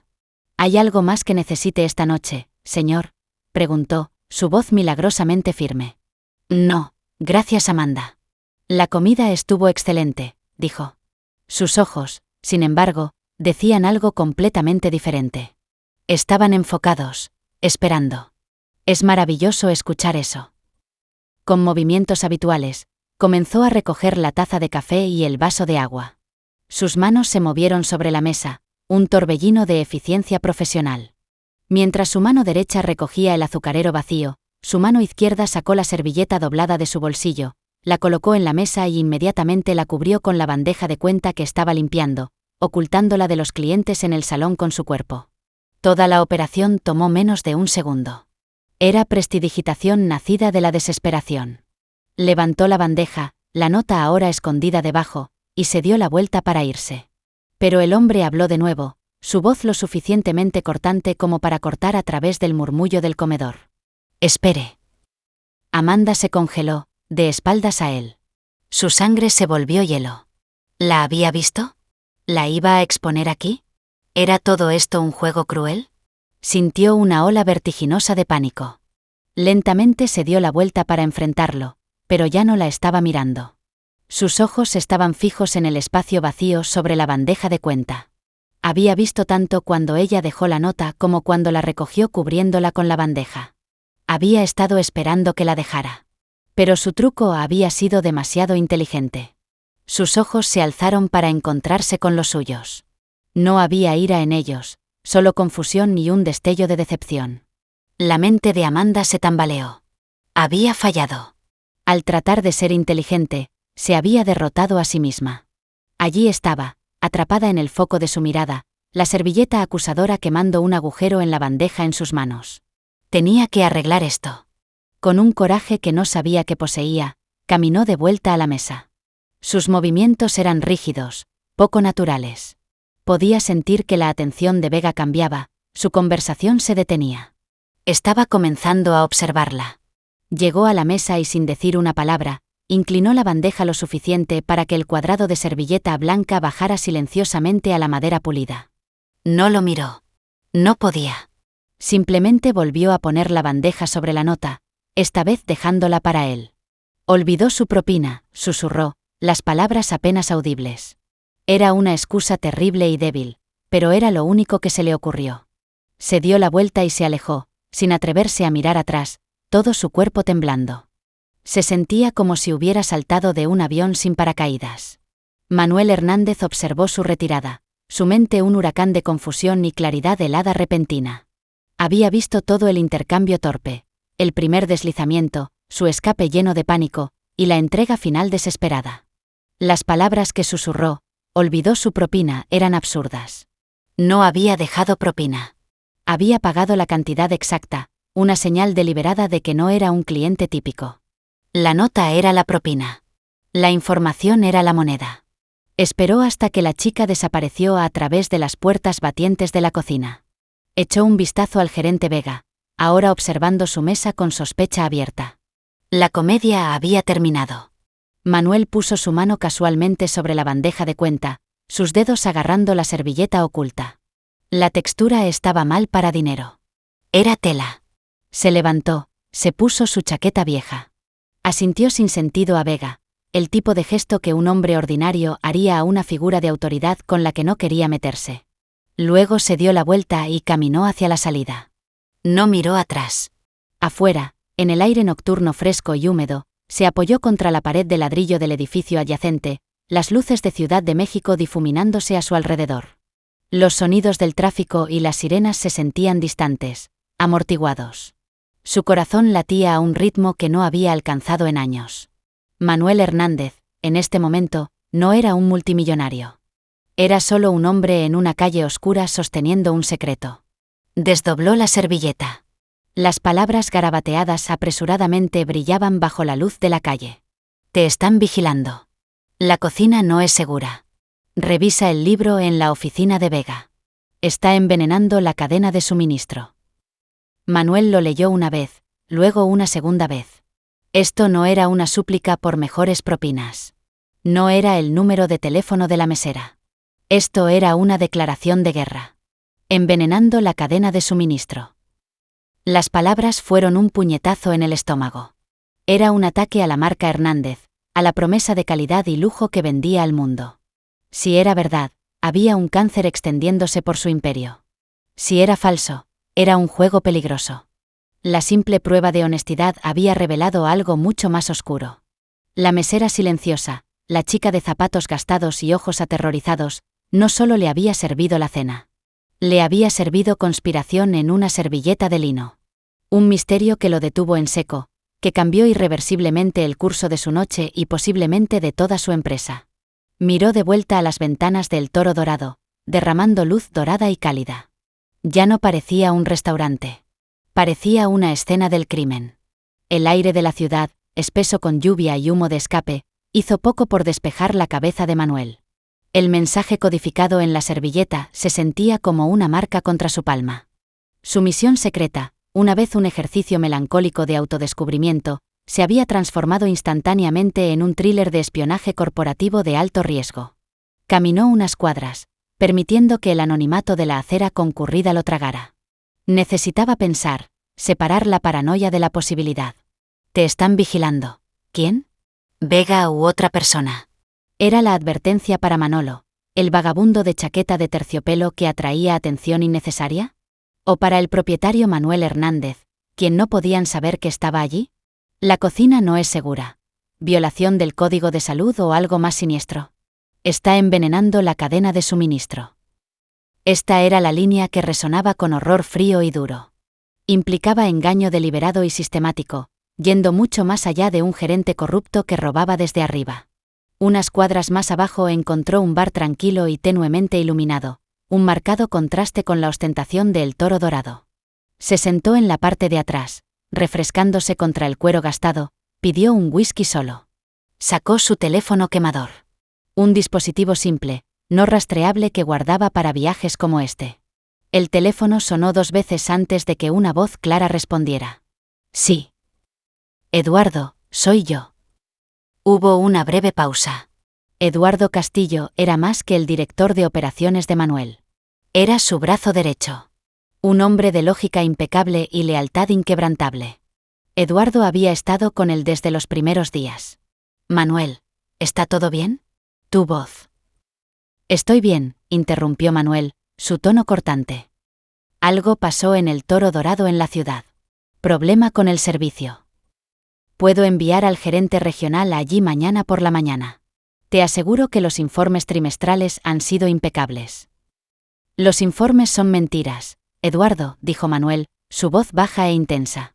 «¿Hay algo más que necesite esta noche, señor?», preguntó, su voz milagrosamente firme. «No, gracias, Amanda. La comida estuvo excelente», dijo. Sus ojos, sin embargo, decían algo completamente diferente. Estaban enfocados, esperando. Es maravilloso escuchar eso. Con movimientos habituales, comenzó a recoger la taza de café y el vaso de agua. Sus manos se movieron sobre la mesa, un torbellino de eficiencia profesional. Mientras su mano derecha recogía el azucarero vacío, su mano izquierda sacó la servilleta doblada de su bolsillo, la colocó en la mesa y inmediatamente la cubrió con la bandeja de cuenta que estaba limpiando, ocultándola de los clientes en el salón con su cuerpo. Toda la operación tomó menos de un segundo. Era prestidigitación nacida de la desesperación. Levantó la bandeja, la nota ahora escondida debajo, y se dio la vuelta para irse. Pero el hombre habló de nuevo, su voz lo suficientemente cortante como para cortar a través del murmullo del comedor. «Espere». Amanda se congeló, de espaldas a él. Su sangre se volvió hielo. ¿La había visto? ¿La iba a exponer aquí? ¿Era todo esto un juego cruel? Sintió una ola vertiginosa de pánico. Lentamente se dio la vuelta para enfrentarlo, pero ya no la estaba mirando. Sus ojos estaban fijos en el espacio vacío sobre la bandeja de cuenta. Había visto tanto cuando ella dejó la nota como cuando la recogió cubriéndola con la bandeja. Había estado esperando que la dejara. Pero su truco había sido demasiado inteligente. Sus ojos se alzaron para encontrarse con los suyos. No había ira en ellos, solo confusión y un destello de decepción. La mente de Amanda se tambaleó. Había fallado. Al tratar de ser inteligente, se había derrotado a sí misma. Allí estaba, atrapada en el foco de su mirada, la servilleta acusadora quemando un agujero en la bandeja en sus manos. Tenía que arreglar esto. Con un coraje que no sabía que poseía, caminó de vuelta a la mesa. Sus movimientos eran rígidos, poco naturales. Podía sentir que la atención de Vega cambiaba, su conversación se detenía. Estaba comenzando a observarla. Llegó a la mesa y sin decir una palabra, inclinó la bandeja lo suficiente para que el cuadrado de servilleta blanca bajara silenciosamente a la madera pulida. No lo miró. No podía. Simplemente volvió a poner la bandeja sobre la nota, esta vez dejándola para él. Olvidó su propina, susurró, las palabras apenas audibles. Era una excusa terrible y débil, pero era lo único que se le ocurrió. Se dio la vuelta y se alejó, sin atreverse a mirar atrás, todo su cuerpo temblando. Se sentía como si hubiera saltado de un avión sin paracaídas. Manuel Hernández observó su retirada, su mente un huracán de confusión y claridad helada repentina. Había visto todo el intercambio torpe, el primer deslizamiento, su escape lleno de pánico, y la entrega final desesperada. Las palabras que susurró, olvidó su propina, eran absurdas. No había dejado propina. Había pagado la cantidad exacta, una señal deliberada de que no era un cliente típico. La nota era la propina. La información era la moneda. Esperó hasta que la chica desapareció a través de las puertas batientes de la cocina. Echó un vistazo al gerente Vega, ahora observando su mesa con sospecha abierta. La comedia había terminado. Manuel puso su mano casualmente sobre la bandeja de cuenta, sus dedos agarrando la servilleta oculta. La textura estaba mal para dinero. Era tela. Se levantó, se puso su chaqueta vieja. Asintió sin sentido a Vega, el tipo de gesto que un hombre ordinario haría a una figura de autoridad con la que no quería meterse. Luego se dio la vuelta y caminó hacia la salida. No miró atrás. Afuera, en el aire nocturno fresco y húmedo, se apoyó contra la pared de ladrillo del edificio adyacente, las luces de Ciudad de México difuminándose a su alrededor. Los sonidos del tráfico y las sirenas se sentían distantes, amortiguados. Su corazón latía a un ritmo que no había alcanzado en años. Manuel Hernández, en este momento, no era un multimillonario. Era solo un hombre en una calle oscura sosteniendo un secreto. Desdobló la servilleta. Las palabras garabateadas apresuradamente brillaban bajo la luz de la calle. Te están vigilando. La cocina no es segura. Revisa el libro en la oficina de Vega. Está envenenando la cadena de suministro. Manuel lo leyó una vez, luego una segunda vez. Esto no era una súplica por mejores propinas. No era el número de teléfono de la mesera. Esto era una declaración de guerra. Envenenando la cadena de suministro. Las palabras fueron un puñetazo en el estómago. Era un ataque a la marca Hernández, a la promesa de calidad y lujo que vendía al mundo. Si era verdad, había un cáncer extendiéndose por su imperio. Si era falso, era un juego peligroso. La simple prueba de honestidad había revelado algo mucho más oscuro. La mesera silenciosa, la chica de zapatos gastados y ojos aterrorizados, no solo le había servido la cena. Le había servido conspiración en una servilleta de lino. Un misterio que lo detuvo en seco, que cambió irreversiblemente el curso de su noche y posiblemente de toda su empresa. Miró de vuelta a las ventanas del Toro Dorado, derramando luz dorada y cálida. Ya no parecía un restaurante. Parecía una escena del crimen. El aire de la ciudad, espeso con lluvia y humo de escape, hizo poco por despejar la cabeza de Manuel. El mensaje codificado en la servilleta se sentía como una marca contra su palma. Su misión secreta, una vez un ejercicio melancólico de autodescubrimiento, se había transformado instantáneamente en un thriller de espionaje corporativo de alto riesgo. Caminó unas cuadras, permitiendo que el anonimato de la acera concurrida lo tragara. Necesitaba pensar, separar la paranoia de la posibilidad. Te están vigilando. ¿Quién? Vega u otra persona. Era la advertencia para Manolo, el vagabundo de chaqueta de terciopelo que atraía atención innecesaria. ¿O para el propietario Manuel Hernández, quien no podían saber que estaba allí? La cocina no es segura. ¿Violación del Código de Salud o algo más siniestro? Está envenenando la cadena de suministro. Esta era la línea que resonaba con horror frío y duro. Implicaba engaño deliberado y sistemático, yendo mucho más allá de un gerente corrupto que robaba desde arriba. Unas cuadras más abajo encontró un bar tranquilo y tenuemente iluminado, un marcado contraste con la ostentación del Toro Dorado. Se sentó en la parte de atrás, refrescándose contra el cuero gastado, pidió un whisky solo. Sacó su teléfono quemador. Un dispositivo simple, no rastreable que guardaba para viajes como este. El teléfono sonó 2 veces antes de que una voz clara respondiera. Sí. Eduardo, soy yo. Hubo una breve pausa. Eduardo Castillo era más que el director de operaciones de Manuel. Era su brazo derecho. Un hombre de lógica impecable y lealtad inquebrantable. Eduardo había estado con él desde los primeros días. Manuel, ¿está todo bien? Tu voz. Estoy bien, interrumpió Manuel, su tono cortante. Algo pasó en el Toro Dorado en la ciudad. Problema con el servicio. Puedo enviar al gerente regional allí mañana por la mañana. Te aseguro que los informes trimestrales han sido impecables. Los informes son mentiras, Eduardo, dijo Manuel, su voz baja e intensa.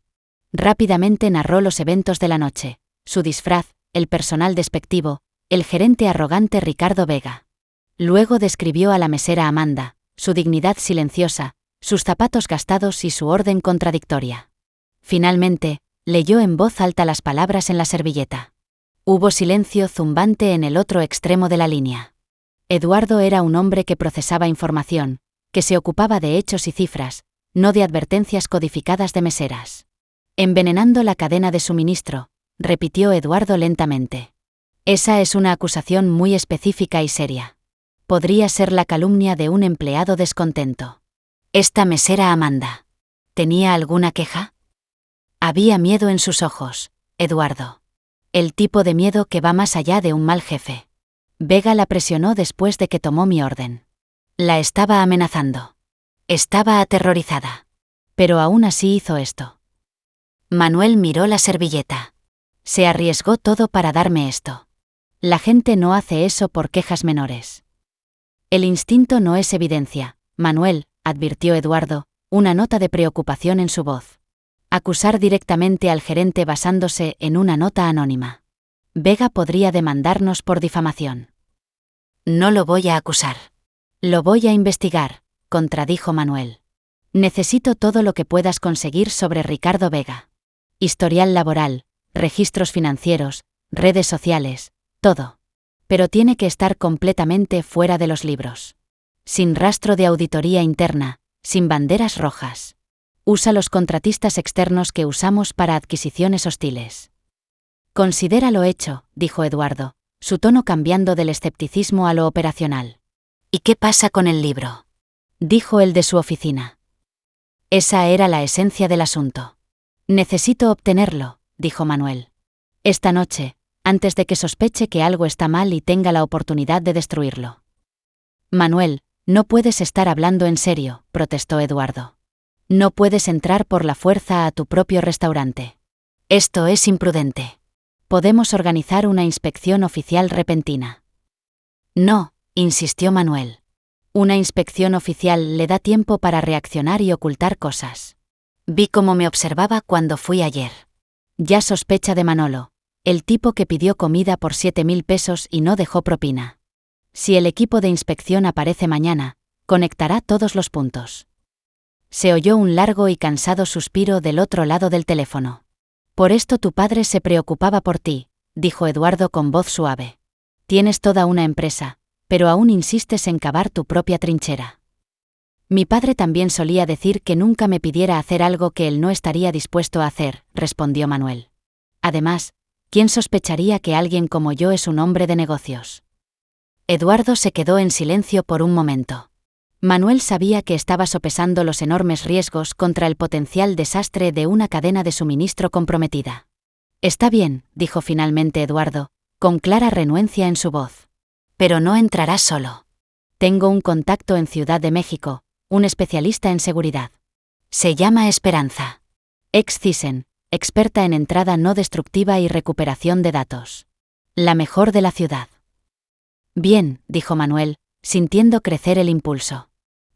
Rápidamente narró los eventos de la noche, su disfraz, el personal despectivo, el gerente arrogante Ricardo Vega. Luego describió a la mesera Amanda, su dignidad silenciosa, sus zapatos gastados y su orden contradictoria. Finalmente, leyó en voz alta las palabras en la servilleta. Hubo silencio zumbante en el otro extremo de la línea. Eduardo era un hombre que procesaba información, que se ocupaba de hechos y cifras, no de advertencias codificadas de meseras. Envenenando la cadena de suministro, repitió Eduardo lentamente. Esa es una acusación muy específica y seria. Podría ser la calumnia de un empleado descontento. Esta mesera Amanda. ¿Tenía alguna queja? Había miedo en sus ojos, Eduardo. El tipo de miedo que va más allá de un mal jefe. Vega la presionó después de que tomó mi orden. La estaba amenazando. Estaba aterrorizada. Pero aún así hizo esto. Manuel miró la servilleta. Se arriesgó todo para darme esto. La gente no hace eso por quejas menores. El instinto no es evidencia, Manuel, advirtió Eduardo, una nota de preocupación en su voz. Acusar directamente al gerente basándose en una nota anónima. Vega podría demandarnos por difamación. No lo voy a acusar. Lo voy a investigar, contradijo Manuel. Necesito todo lo que puedas conseguir sobre Ricardo Vega. Historial laboral, registros financieros, redes sociales, todo. Pero tiene que estar completamente fuera de los libros. Sin rastro de auditoría interna, sin banderas rojas. Usa los contratistas externos que usamos para adquisiciones hostiles. Considéralo hecho, dijo Eduardo, su tono cambiando del escepticismo a lo operacional. ¿Y qué pasa con el libro?, dijo el de su oficina. Esa era la esencia del asunto. Necesito obtenerlo, dijo Manuel. Esta noche, antes de que sospeche que algo está mal y tenga la oportunidad de destruirlo. Manuel, no puedes estar hablando en serio, protestó Eduardo. No puedes entrar por la fuerza a tu propio restaurante. Esto es imprudente. Podemos organizar una inspección oficial repentina. No, insistió Manuel. Una inspección oficial le da tiempo para reaccionar y ocultar cosas. Vi cómo me observaba cuando fui ayer. Ya sospecha de Manolo, el tipo que pidió comida por 7.000 pesos y no dejó propina. Si el equipo de inspección aparece mañana, conectará todos los puntos. Se oyó un largo y cansado suspiro del otro lado del teléfono. Por esto tu padre se preocupaba por ti, dijo Eduardo con voz suave. Tienes toda una empresa, pero aún insistes en cavar tu propia trinchera. Mi padre también solía decir que nunca me pidiera hacer algo que él no estaría dispuesto a hacer, respondió Manuel. Además, ¿quién sospecharía que alguien como yo es un hombre de negocios? Eduardo se quedó en silencio por un momento. Manuel sabía que estaba sopesando los enormes riesgos contra el potencial desastre de una cadena de suministro comprometida. Está bien, dijo finalmente Eduardo, con clara renuencia en su voz. Pero no entrarás solo. Tengo un contacto en Ciudad de México, un especialista en seguridad. Se llama Esperanza. Ex-CISEN, experta en entrada no destructiva y recuperación de datos. La mejor de la ciudad. Bien, dijo Manuel, sintiendo crecer el impulso.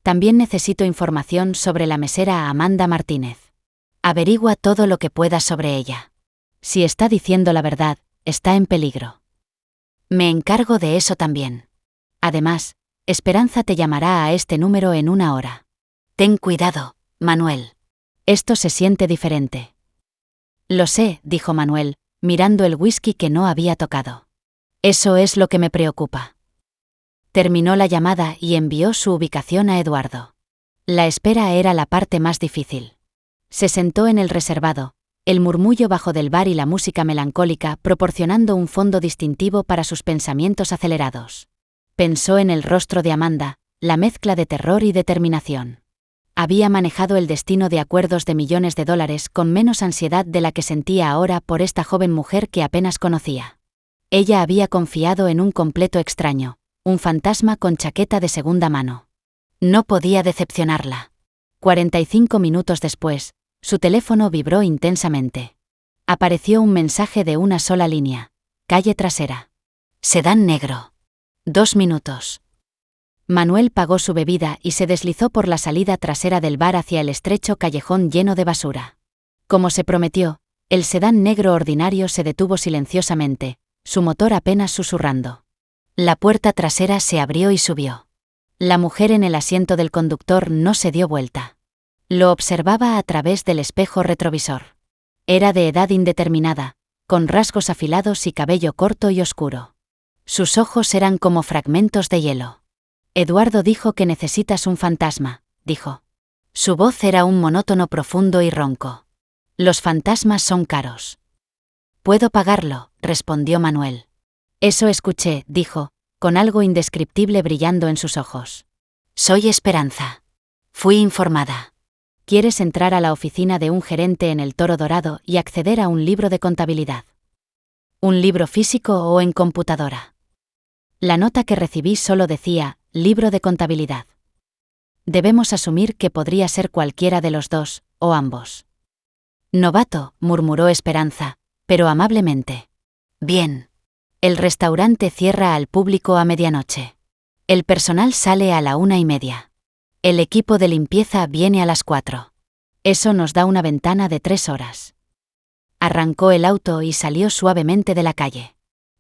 También necesito información sobre la mesera Amanda Martínez. Averigua todo lo que puedas sobre ella. Si está diciendo la verdad, está en peligro. Me encargo de eso también. Además, Esperanza te llamará a este número en 1 hora. Ten cuidado, Manuel. Esto se siente diferente. Lo sé, dijo Manuel, mirando el whisky que no había tocado. Eso es lo que me preocupa. Terminó la llamada y envió su ubicación a Eduardo. La espera era la parte más difícil. Se sentó en el reservado, el murmullo bajo del bar y la música melancólica proporcionando un fondo distintivo para sus pensamientos acelerados. Pensó en el rostro de Amanda, la mezcla de terror y determinación. Había manejado el destino de acuerdos de millones de dólares con menos ansiedad de la que sentía ahora por esta joven mujer que apenas conocía. Ella había confiado en un completo extraño, Un fantasma con chaqueta de segunda mano. No podía decepcionarla. 45 minutos después, su teléfono vibró intensamente. Apareció un mensaje de una sola línea. Calle trasera. Sedán negro. 2 minutos. Manuel pagó su bebida y se deslizó por la salida trasera del bar hacia el estrecho callejón lleno de basura. Como se prometió, el sedán negro ordinario se detuvo silenciosamente, su motor apenas susurrando. La puerta trasera se abrió y subió. La mujer en el asiento del conductor no se dio vuelta. Lo observaba a través del espejo retrovisor. Era de edad indeterminada, con rasgos afilados y cabello corto y oscuro. Sus ojos eran como fragmentos de hielo. Eduardo dijo que necesitas un fantasma, dijo. Su voz era un monótono profundo y ronco. Los fantasmas son caros. Puedo pagarlo, respondió Manuel. Eso escuché, dijo, con algo indescriptible brillando en sus ojos. Soy Esperanza. Fui informada. ¿Quieres entrar a la oficina de un gerente en el Toro Dorado y acceder a un libro de contabilidad? ¿Un libro físico o en computadora? La nota que recibí solo decía, libro de contabilidad. Debemos asumir que podría ser cualquiera de los dos, o ambos. Novato, murmuró Esperanza, pero amablemente. Bien. El restaurante cierra al público a medianoche. El personal sale a la 1:30. El equipo de limpieza viene a las 4. Eso nos da una ventana de 3 horas. Arrancó el auto y salió suavemente de la calle.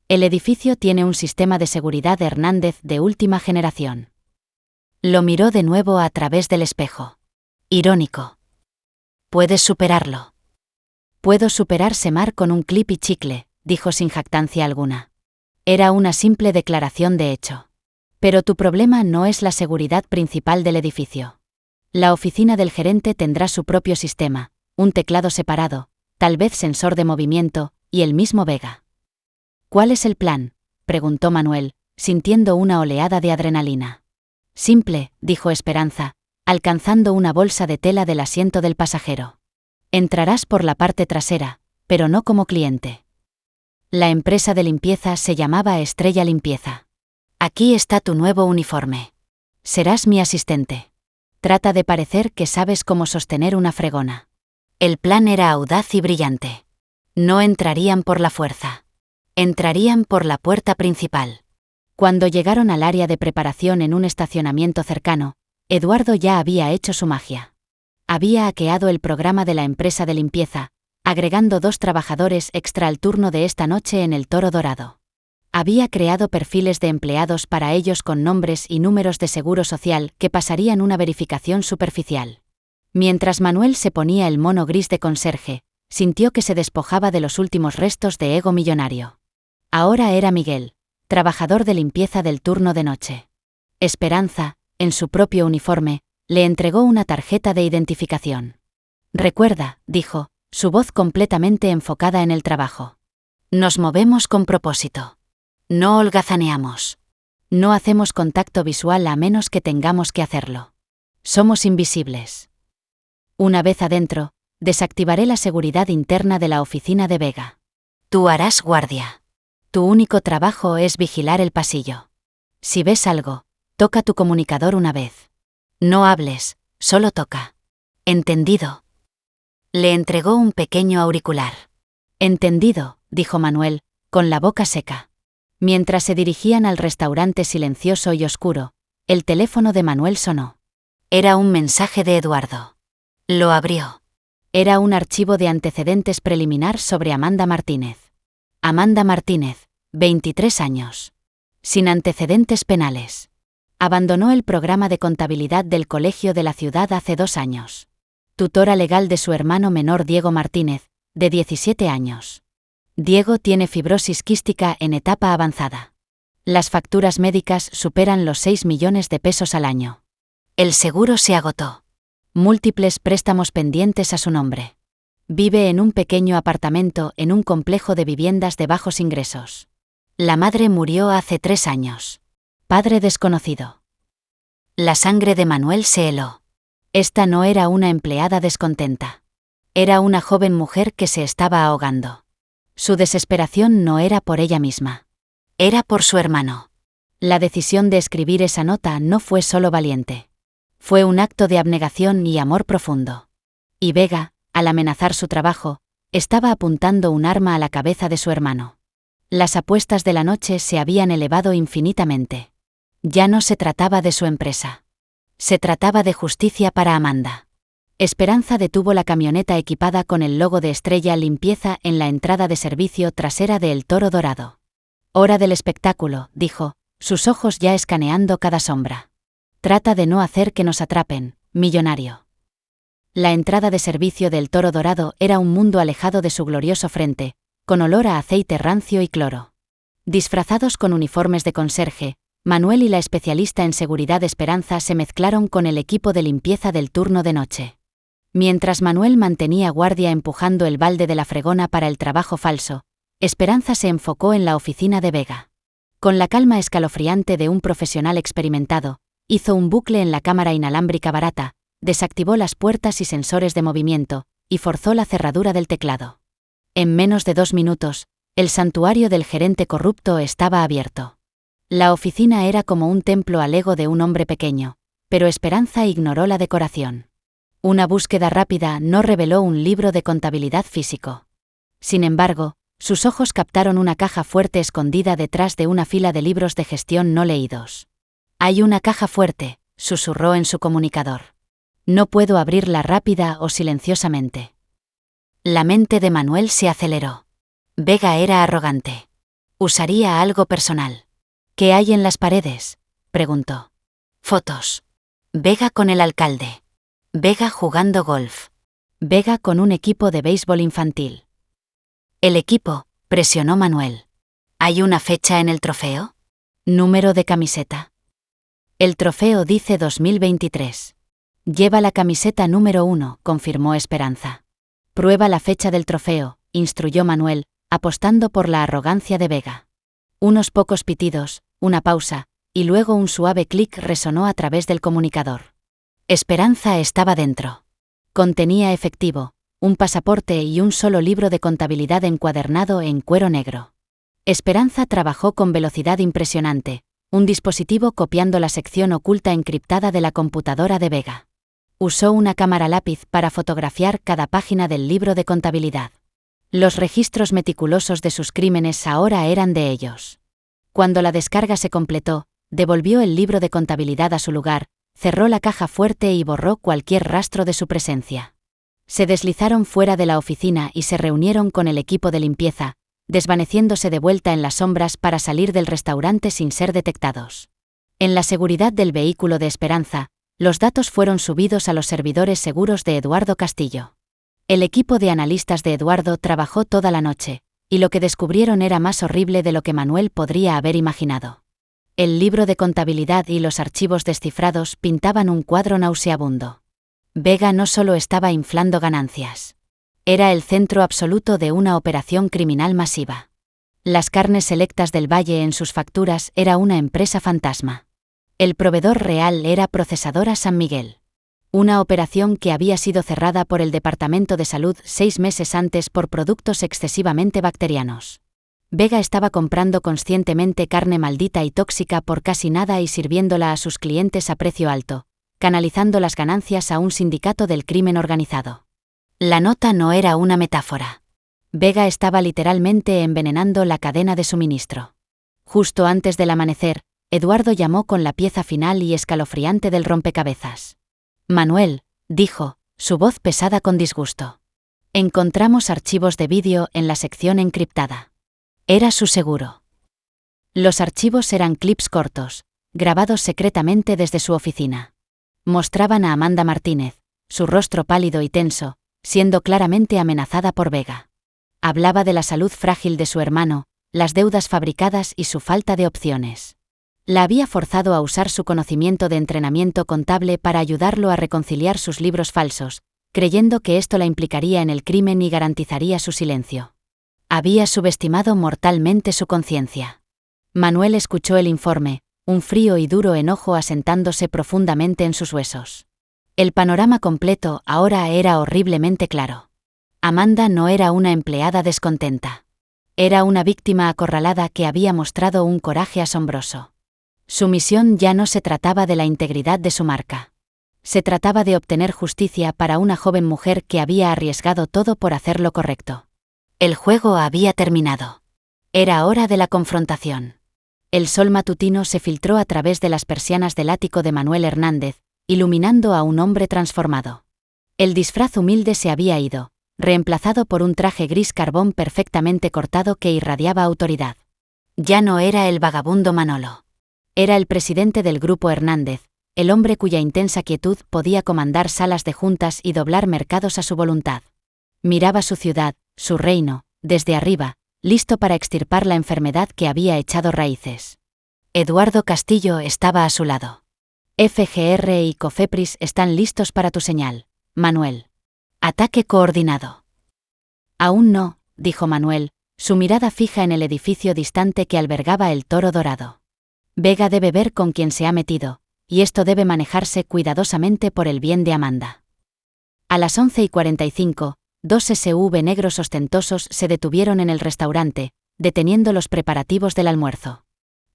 El edificio tiene un sistema de seguridad Hernández de última generación. Lo miró de nuevo a través del espejo. Irónico. Puedes superarlo. Puedo superar Semar con un clip y chicle, dijo sin jactancia alguna. Era una simple declaración de hecho. Pero tu problema no es la seguridad principal del edificio. La oficina del gerente tendrá su propio sistema, un teclado separado, tal vez sensor de movimiento, y el mismo Vega. ¿Cuál es el plan?, preguntó Manuel, sintiendo una oleada de adrenalina. Simple, dijo Esperanza, alcanzando una bolsa de tela del asiento del pasajero. Entrarás por la parte trasera, pero no como cliente. La empresa de limpieza se llamaba Estrella Limpieza. Aquí está tu nuevo uniforme. Serás mi asistente. Trata de parecer que sabes cómo sostener una fregona. El plan era audaz y brillante. No entrarían por la fuerza. Entrarían por la puerta principal. Cuando llegaron al área de preparación en un estacionamiento cercano, Eduardo ya había hecho su magia. Había hackeado el programa de la empresa de limpieza, agregando 2 trabajadores extra al turno de esta noche en el Toro Dorado. Había creado perfiles de empleados para ellos con nombres y números de seguro social que pasarían una verificación superficial. Mientras Manuel se ponía el mono gris de conserje, sintió que se despojaba de los últimos restos de ego millonario. Ahora era Miguel, trabajador de limpieza del turno de noche. Esperanza, en su propio uniforme, le entregó una tarjeta de identificación. Recuerda, dijo, su voz completamente enfocada en el trabajo. Nos movemos con propósito. No holgazaneamos. No hacemos contacto visual a menos que tengamos que hacerlo. Somos invisibles. Una vez adentro, desactivaré la seguridad interna de la oficina de Vega. Tú harás guardia. Tu único trabajo es vigilar el pasillo. Si ves algo, toca tu comunicador una vez. No hables, solo toca. ¿Entendido? Le entregó un pequeño auricular. Entendido, dijo Manuel, con la boca seca. Mientras se dirigían al restaurante silencioso y oscuro, el teléfono de Manuel sonó. Era un mensaje de Eduardo. Lo abrió. Era un archivo de antecedentes preliminar sobre Amanda Martínez. Amanda Martínez, 23 años. Sin antecedentes penales. Abandonó el programa de contabilidad del colegio de la ciudad hace 2 años. Tutora legal de su hermano menor Diego Martínez, de 17 años. Diego tiene fibrosis quística en etapa avanzada. Las facturas médicas superan los 6 millones de pesos al año. El seguro se agotó. Múltiples préstamos pendientes a su nombre. Vive en un pequeño apartamento en un complejo de viviendas de bajos ingresos. La madre murió hace 3 años. Padre desconocido. La sangre de Manuel se heló. Esta no era una empleada descontenta. Era una joven mujer que se estaba ahogando. Su desesperación no era por ella misma. Era por su hermano. La decisión de escribir esa nota no fue solo valiente. Fue un acto de abnegación y amor profundo. Y Vega, al amenazar su trabajo, estaba apuntando un arma a la cabeza de su hermano. Las apuestas de la noche se habían elevado infinitamente. Ya no se trataba de su empresa. Se trataba de justicia para Amanda. Esperanza detuvo la camioneta equipada con el logo de Estrella Limpieza en la entrada de servicio trasera de El Toro Dorado. Hora del espectáculo, dijo, sus ojos ya escaneando cada sombra. Trata de no hacer que nos atrapen, millonario. La entrada de servicio del Toro Dorado era un mundo alejado de su glorioso frente, con olor a aceite rancio y cloro. Disfrazados con uniformes de conserje, Manuel y la especialista en seguridad Esperanza se mezclaron con el equipo de limpieza del turno de noche. Mientras Manuel mantenía guardia empujando el balde de la fregona para el trabajo falso, Esperanza se enfocó en la oficina de Vega. Con la calma escalofriante de un profesional experimentado, hizo un bucle en la cámara inalámbrica barata, desactivó las puertas y sensores de movimiento, y forzó la cerradura del teclado. En menos de 2 minutos, el santuario del gerente corrupto estaba abierto. La oficina era como un templo al ego de un hombre pequeño, pero Esperanza ignoró la decoración. Una búsqueda rápida no reveló un libro de contabilidad físico. Sin embargo, sus ojos captaron una caja fuerte escondida detrás de una fila de libros de gestión no leídos. «Hay una caja fuerte», susurró en su comunicador. «No puedo abrirla rápida o silenciosamente». La mente de Manuel se aceleró. Vega era arrogante. Usaría algo personal. «¿Qué hay en las paredes?», preguntó. «Fotos. Vega con el alcalde. Vega jugando golf. Vega con un equipo de béisbol infantil». «El equipo», presionó Manuel. «¿Hay una fecha en el trofeo? ¿Número de camiseta?» «El trofeo dice 2023. Lleva la camiseta número 1, confirmó Esperanza. «Prueba la fecha del trofeo», instruyó Manuel, apostando por la arrogancia de Vega. Unos pocos pitidos, una pausa, y luego un suave clic resonó a través del comunicador. Esperanza estaba dentro. Contenía efectivo, un pasaporte y un solo libro de contabilidad encuadernado en cuero negro. Esperanza trabajó con velocidad impresionante, un dispositivo copiando la sección oculta encriptada de la computadora de Vega. Usó una cámara lápiz para fotografiar cada página del libro de contabilidad. Los registros meticulosos de sus crímenes ahora eran de ellos. Cuando la descarga se completó, devolvió el libro de contabilidad a su lugar, cerró la caja fuerte y borró cualquier rastro de su presencia. Se deslizaron fuera de la oficina y se reunieron con el equipo de limpieza, desvaneciéndose de vuelta en las sombras para salir del restaurante sin ser detectados. En la seguridad del vehículo de Esperanza, los datos fueron subidos a los servidores seguros de Eduardo Castillo. El equipo de analistas de Eduardo trabajó toda la noche, y lo que descubrieron era más horrible de lo que Manuel podría haber imaginado. El libro de contabilidad y los archivos descifrados pintaban un cuadro nauseabundo. Vega no solo estaba inflando ganancias. Era el centro absoluto de una operación criminal masiva. Las carnes selectas del Valle en sus facturas era una empresa fantasma. El proveedor real era Procesadora San Miguel. Una operación que había sido cerrada por el Departamento de Salud 6 meses antes por productos excesivamente bacterianos. Vega estaba comprando conscientemente carne maldita y tóxica por casi nada y sirviéndola a sus clientes a precio alto, canalizando las ganancias a un sindicato del crimen organizado. La nota no era una metáfora. Vega estaba literalmente envenenando la cadena de suministro. Justo antes del amanecer, Eduardo llamó con la pieza final y escalofriante del rompecabezas. «Manuel», dijo, su voz pesada con disgusto. «Encontramos archivos de vídeo en la sección encriptada». Era su seguro. Los archivos eran clips cortos, grabados secretamente desde su oficina. Mostraban a Amanda Martínez, su rostro pálido y tenso, siendo claramente amenazada por Vega. Hablaba de la salud frágil de su hermano, las deudas fabricadas y su falta de opciones. La había forzado a usar su conocimiento de entrenamiento contable para ayudarlo a reconciliar sus libros falsos, creyendo que esto la implicaría en el crimen y garantizaría su silencio. Había subestimado mortalmente su conciencia. Manuel escuchó el informe, un frío y duro enojo asentándose profundamente en sus huesos. El panorama completo ahora era horriblemente claro. Amanda no era una empleada descontenta. Era una víctima acorralada que había mostrado un coraje asombroso. Su misión ya no se trataba de la integridad de su marca. Se trataba de obtener justicia para una joven mujer que había arriesgado todo por hacer lo correcto. El juego había terminado. Era hora de la confrontación. El sol matutino se filtró a través de las persianas del ático de Manuel Hernández, iluminando a un hombre transformado. El disfraz humilde se había ido, reemplazado por un traje gris carbón perfectamente cortado que irradiaba autoridad. Ya no era el vagabundo Manolo. Era el presidente del Grupo Hernández, el hombre cuya intensa quietud podía comandar salas de juntas y doblar mercados a su voluntad. Miraba su ciudad, su reino, desde arriba, listo para extirpar la enfermedad que había echado raíces. Eduardo Castillo estaba a su lado. FGR y Cofepris están listos para tu señal, Manuel. Ataque coordinado. Aún no, dijo Manuel, su mirada fija en el edificio distante que albergaba el Toro Dorado. Vega debe ver con quién se ha metido, y esto debe manejarse cuidadosamente por el bien de Amanda. A las 11:45, 2 SUV negros ostentosos se detuvieron en el restaurante, deteniendo los preparativos del almuerzo.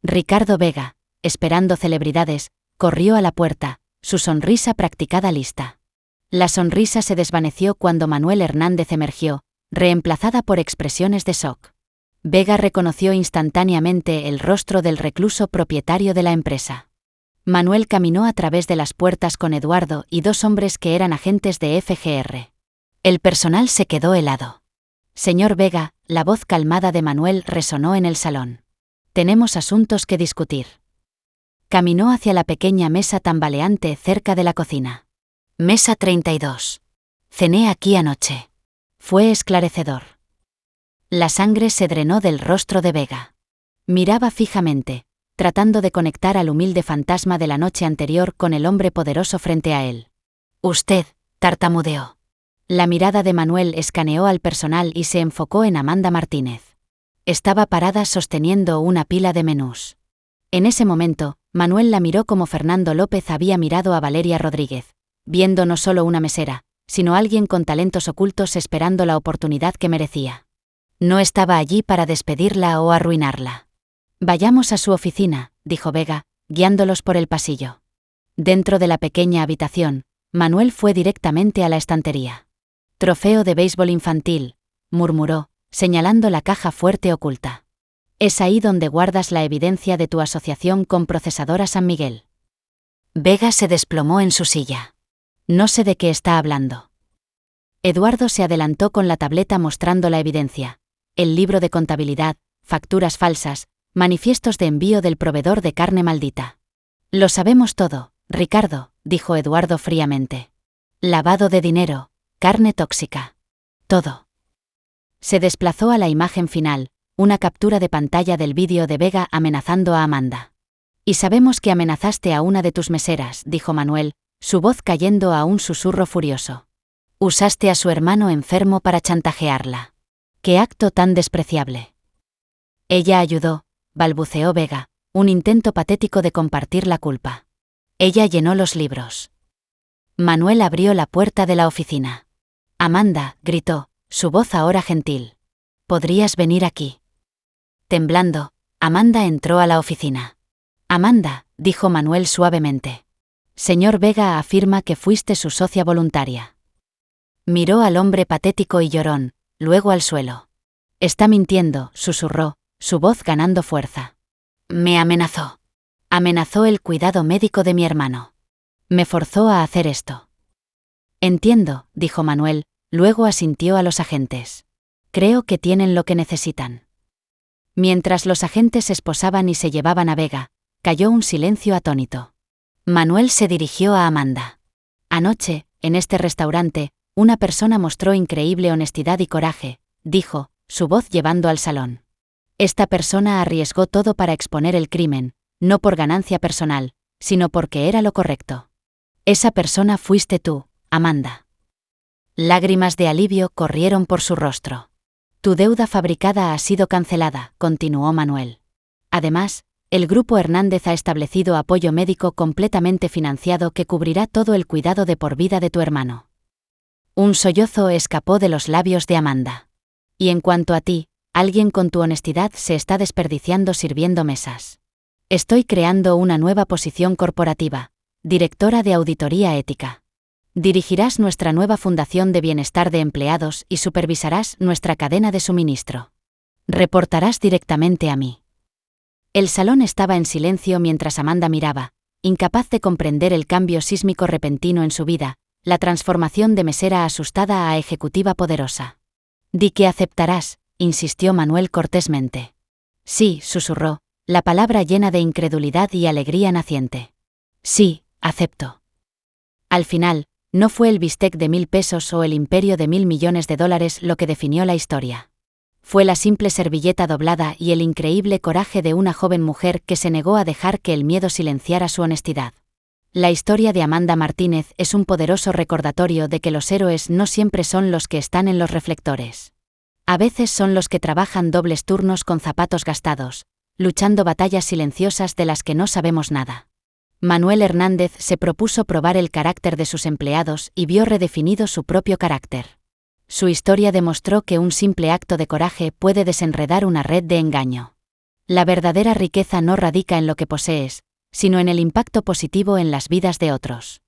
Ricardo Vega, esperando celebridades, corrió a la puerta, su sonrisa practicada lista. La sonrisa se desvaneció cuando Manuel Hernández emergió, reemplazada por expresiones de shock. Vega reconoció instantáneamente el rostro del recluso propietario de la empresa. Manuel caminó a través de las puertas con Eduardo y 2 hombres que eran agentes de FGR. El personal se quedó helado. Señor Vega, la voz calmada de Manuel resonó en el salón. Tenemos asuntos que discutir. Caminó hacia la pequeña mesa tambaleante cerca de la cocina. Mesa 32. Cené aquí anoche. Fue esclarecedor. La sangre se drenó del rostro de Vega. Miraba fijamente, tratando de conectar al humilde fantasma de la noche anterior con el hombre poderoso frente a él. Usted, tartamudeó. La mirada de Manuel escaneó al personal y se enfocó en Amanda Martínez. Estaba parada sosteniendo una pila de menús. En ese momento, Manuel la miró como Fernando López había mirado a Valeria Rodríguez, viendo no solo una mesera, sino alguien con talentos ocultos esperando la oportunidad que merecía. No estaba allí para despedirla o arruinarla. Vayamos a su oficina, dijo Vega, guiándolos por el pasillo. Dentro de la pequeña habitación, Manuel fue directamente a la estantería. Trofeo de béisbol infantil, murmuró, señalando la caja fuerte oculta. Es ahí donde guardas la evidencia de tu asociación con Procesadora San Miguel. Vega se desplomó en su silla. No sé de qué está hablando. Eduardo se adelantó con la tableta mostrando la evidencia. El libro de contabilidad, facturas falsas, manifiestos de envío del proveedor de carne maldita. Lo sabemos todo, Ricardo, dijo Eduardo fríamente. Lavado de dinero, carne tóxica. Todo. Se desplazó a la imagen final, una captura de pantalla del vídeo de Vega amenazando a Amanda. Y sabemos que amenazaste a una de tus meseras, dijo Manuel, su voz cayendo a un susurro furioso. Usaste a su hermano enfermo para chantajearla. ¡Qué acto tan despreciable! Ella ayudó, balbuceó Vega, un intento patético de compartir la culpa. Ella llenó los libros. Manuel abrió la puerta de la oficina. Amanda, gritó, su voz ahora gentil. ¿Podrías venir aquí? Temblando, Amanda entró a la oficina. Amanda, dijo Manuel suavemente. Señor Vega afirma que fuiste su socia voluntaria. Miró al hombre patético y llorón, luego al suelo. Está mintiendo, susurró, su voz ganando fuerza. Me amenazó. Amenazó el cuidado médico de mi hermano. Me forzó a hacer esto. Entiendo, dijo Manuel, luego asintió a los agentes. Creo que tienen lo que necesitan. Mientras los agentes esposaban y se llevaban a Vega, cayó un silencio atónito. Manuel se dirigió a Amanda. Anoche, en este restaurante, una persona mostró increíble honestidad y coraje, dijo, su voz llevando al salón. Esta persona arriesgó todo para exponer el crimen, no por ganancia personal, sino porque era lo correcto. Esa persona fuiste tú, Amanda. Lágrimas de alivio corrieron por su rostro. Tu deuda fabricada ha sido cancelada, continuó Manuel. Además, el Grupo Hernández ha establecido apoyo médico completamente financiado que cubrirá todo el cuidado de por vida de tu hermano. Un sollozo escapó de los labios de Amanda. Y en cuanto a ti, alguien con tu honestidad se está desperdiciando sirviendo mesas. Estoy creando una nueva posición corporativa. Directora de Auditoría Ética. Dirigirás nuestra nueva fundación de bienestar de empleados y supervisarás nuestra cadena de suministro. Reportarás directamente a mí. El salón estaba en silencio mientras Amanda miraba, incapaz de comprender el cambio sísmico repentino en su vida, la transformación de mesera asustada a ejecutiva poderosa. Di que aceptarás, insistió Manuel cortésmente. Sí, susurró, la palabra llena de incredulidad y alegría naciente. Sí, acepto. Al final, no fue el bistec de 1.000 pesos o el imperio de 1.000 millones de dólares lo que definió la historia. Fue la simple servilleta doblada y el increíble coraje de una joven mujer que se negó a dejar que el miedo silenciara su honestidad. La historia de Amanda Martínez es un poderoso recordatorio de que los héroes no siempre son los que están en los reflectores. A veces son los que trabajan dobles turnos con zapatos gastados, luchando batallas silenciosas de las que no sabemos nada. Manuel Hernández se propuso probar el carácter de sus empleados y vio redefinido su propio carácter. Su historia demostró que un simple acto de coraje puede desenredar una red de engaño. La verdadera riqueza no radica en lo que posees, sino en el impacto positivo en las vidas de otros.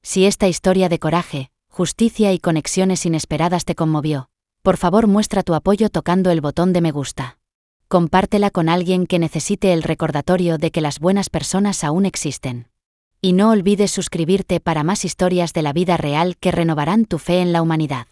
Si esta historia de coraje, justicia y conexiones inesperadas te conmovió, por favor muestra tu apoyo tocando el botón de me gusta. Compártela con alguien que necesite el recordatorio de que las buenas personas aún existen. Y no olvides suscribirte para más historias de la vida real que renovarán tu fe en la humanidad.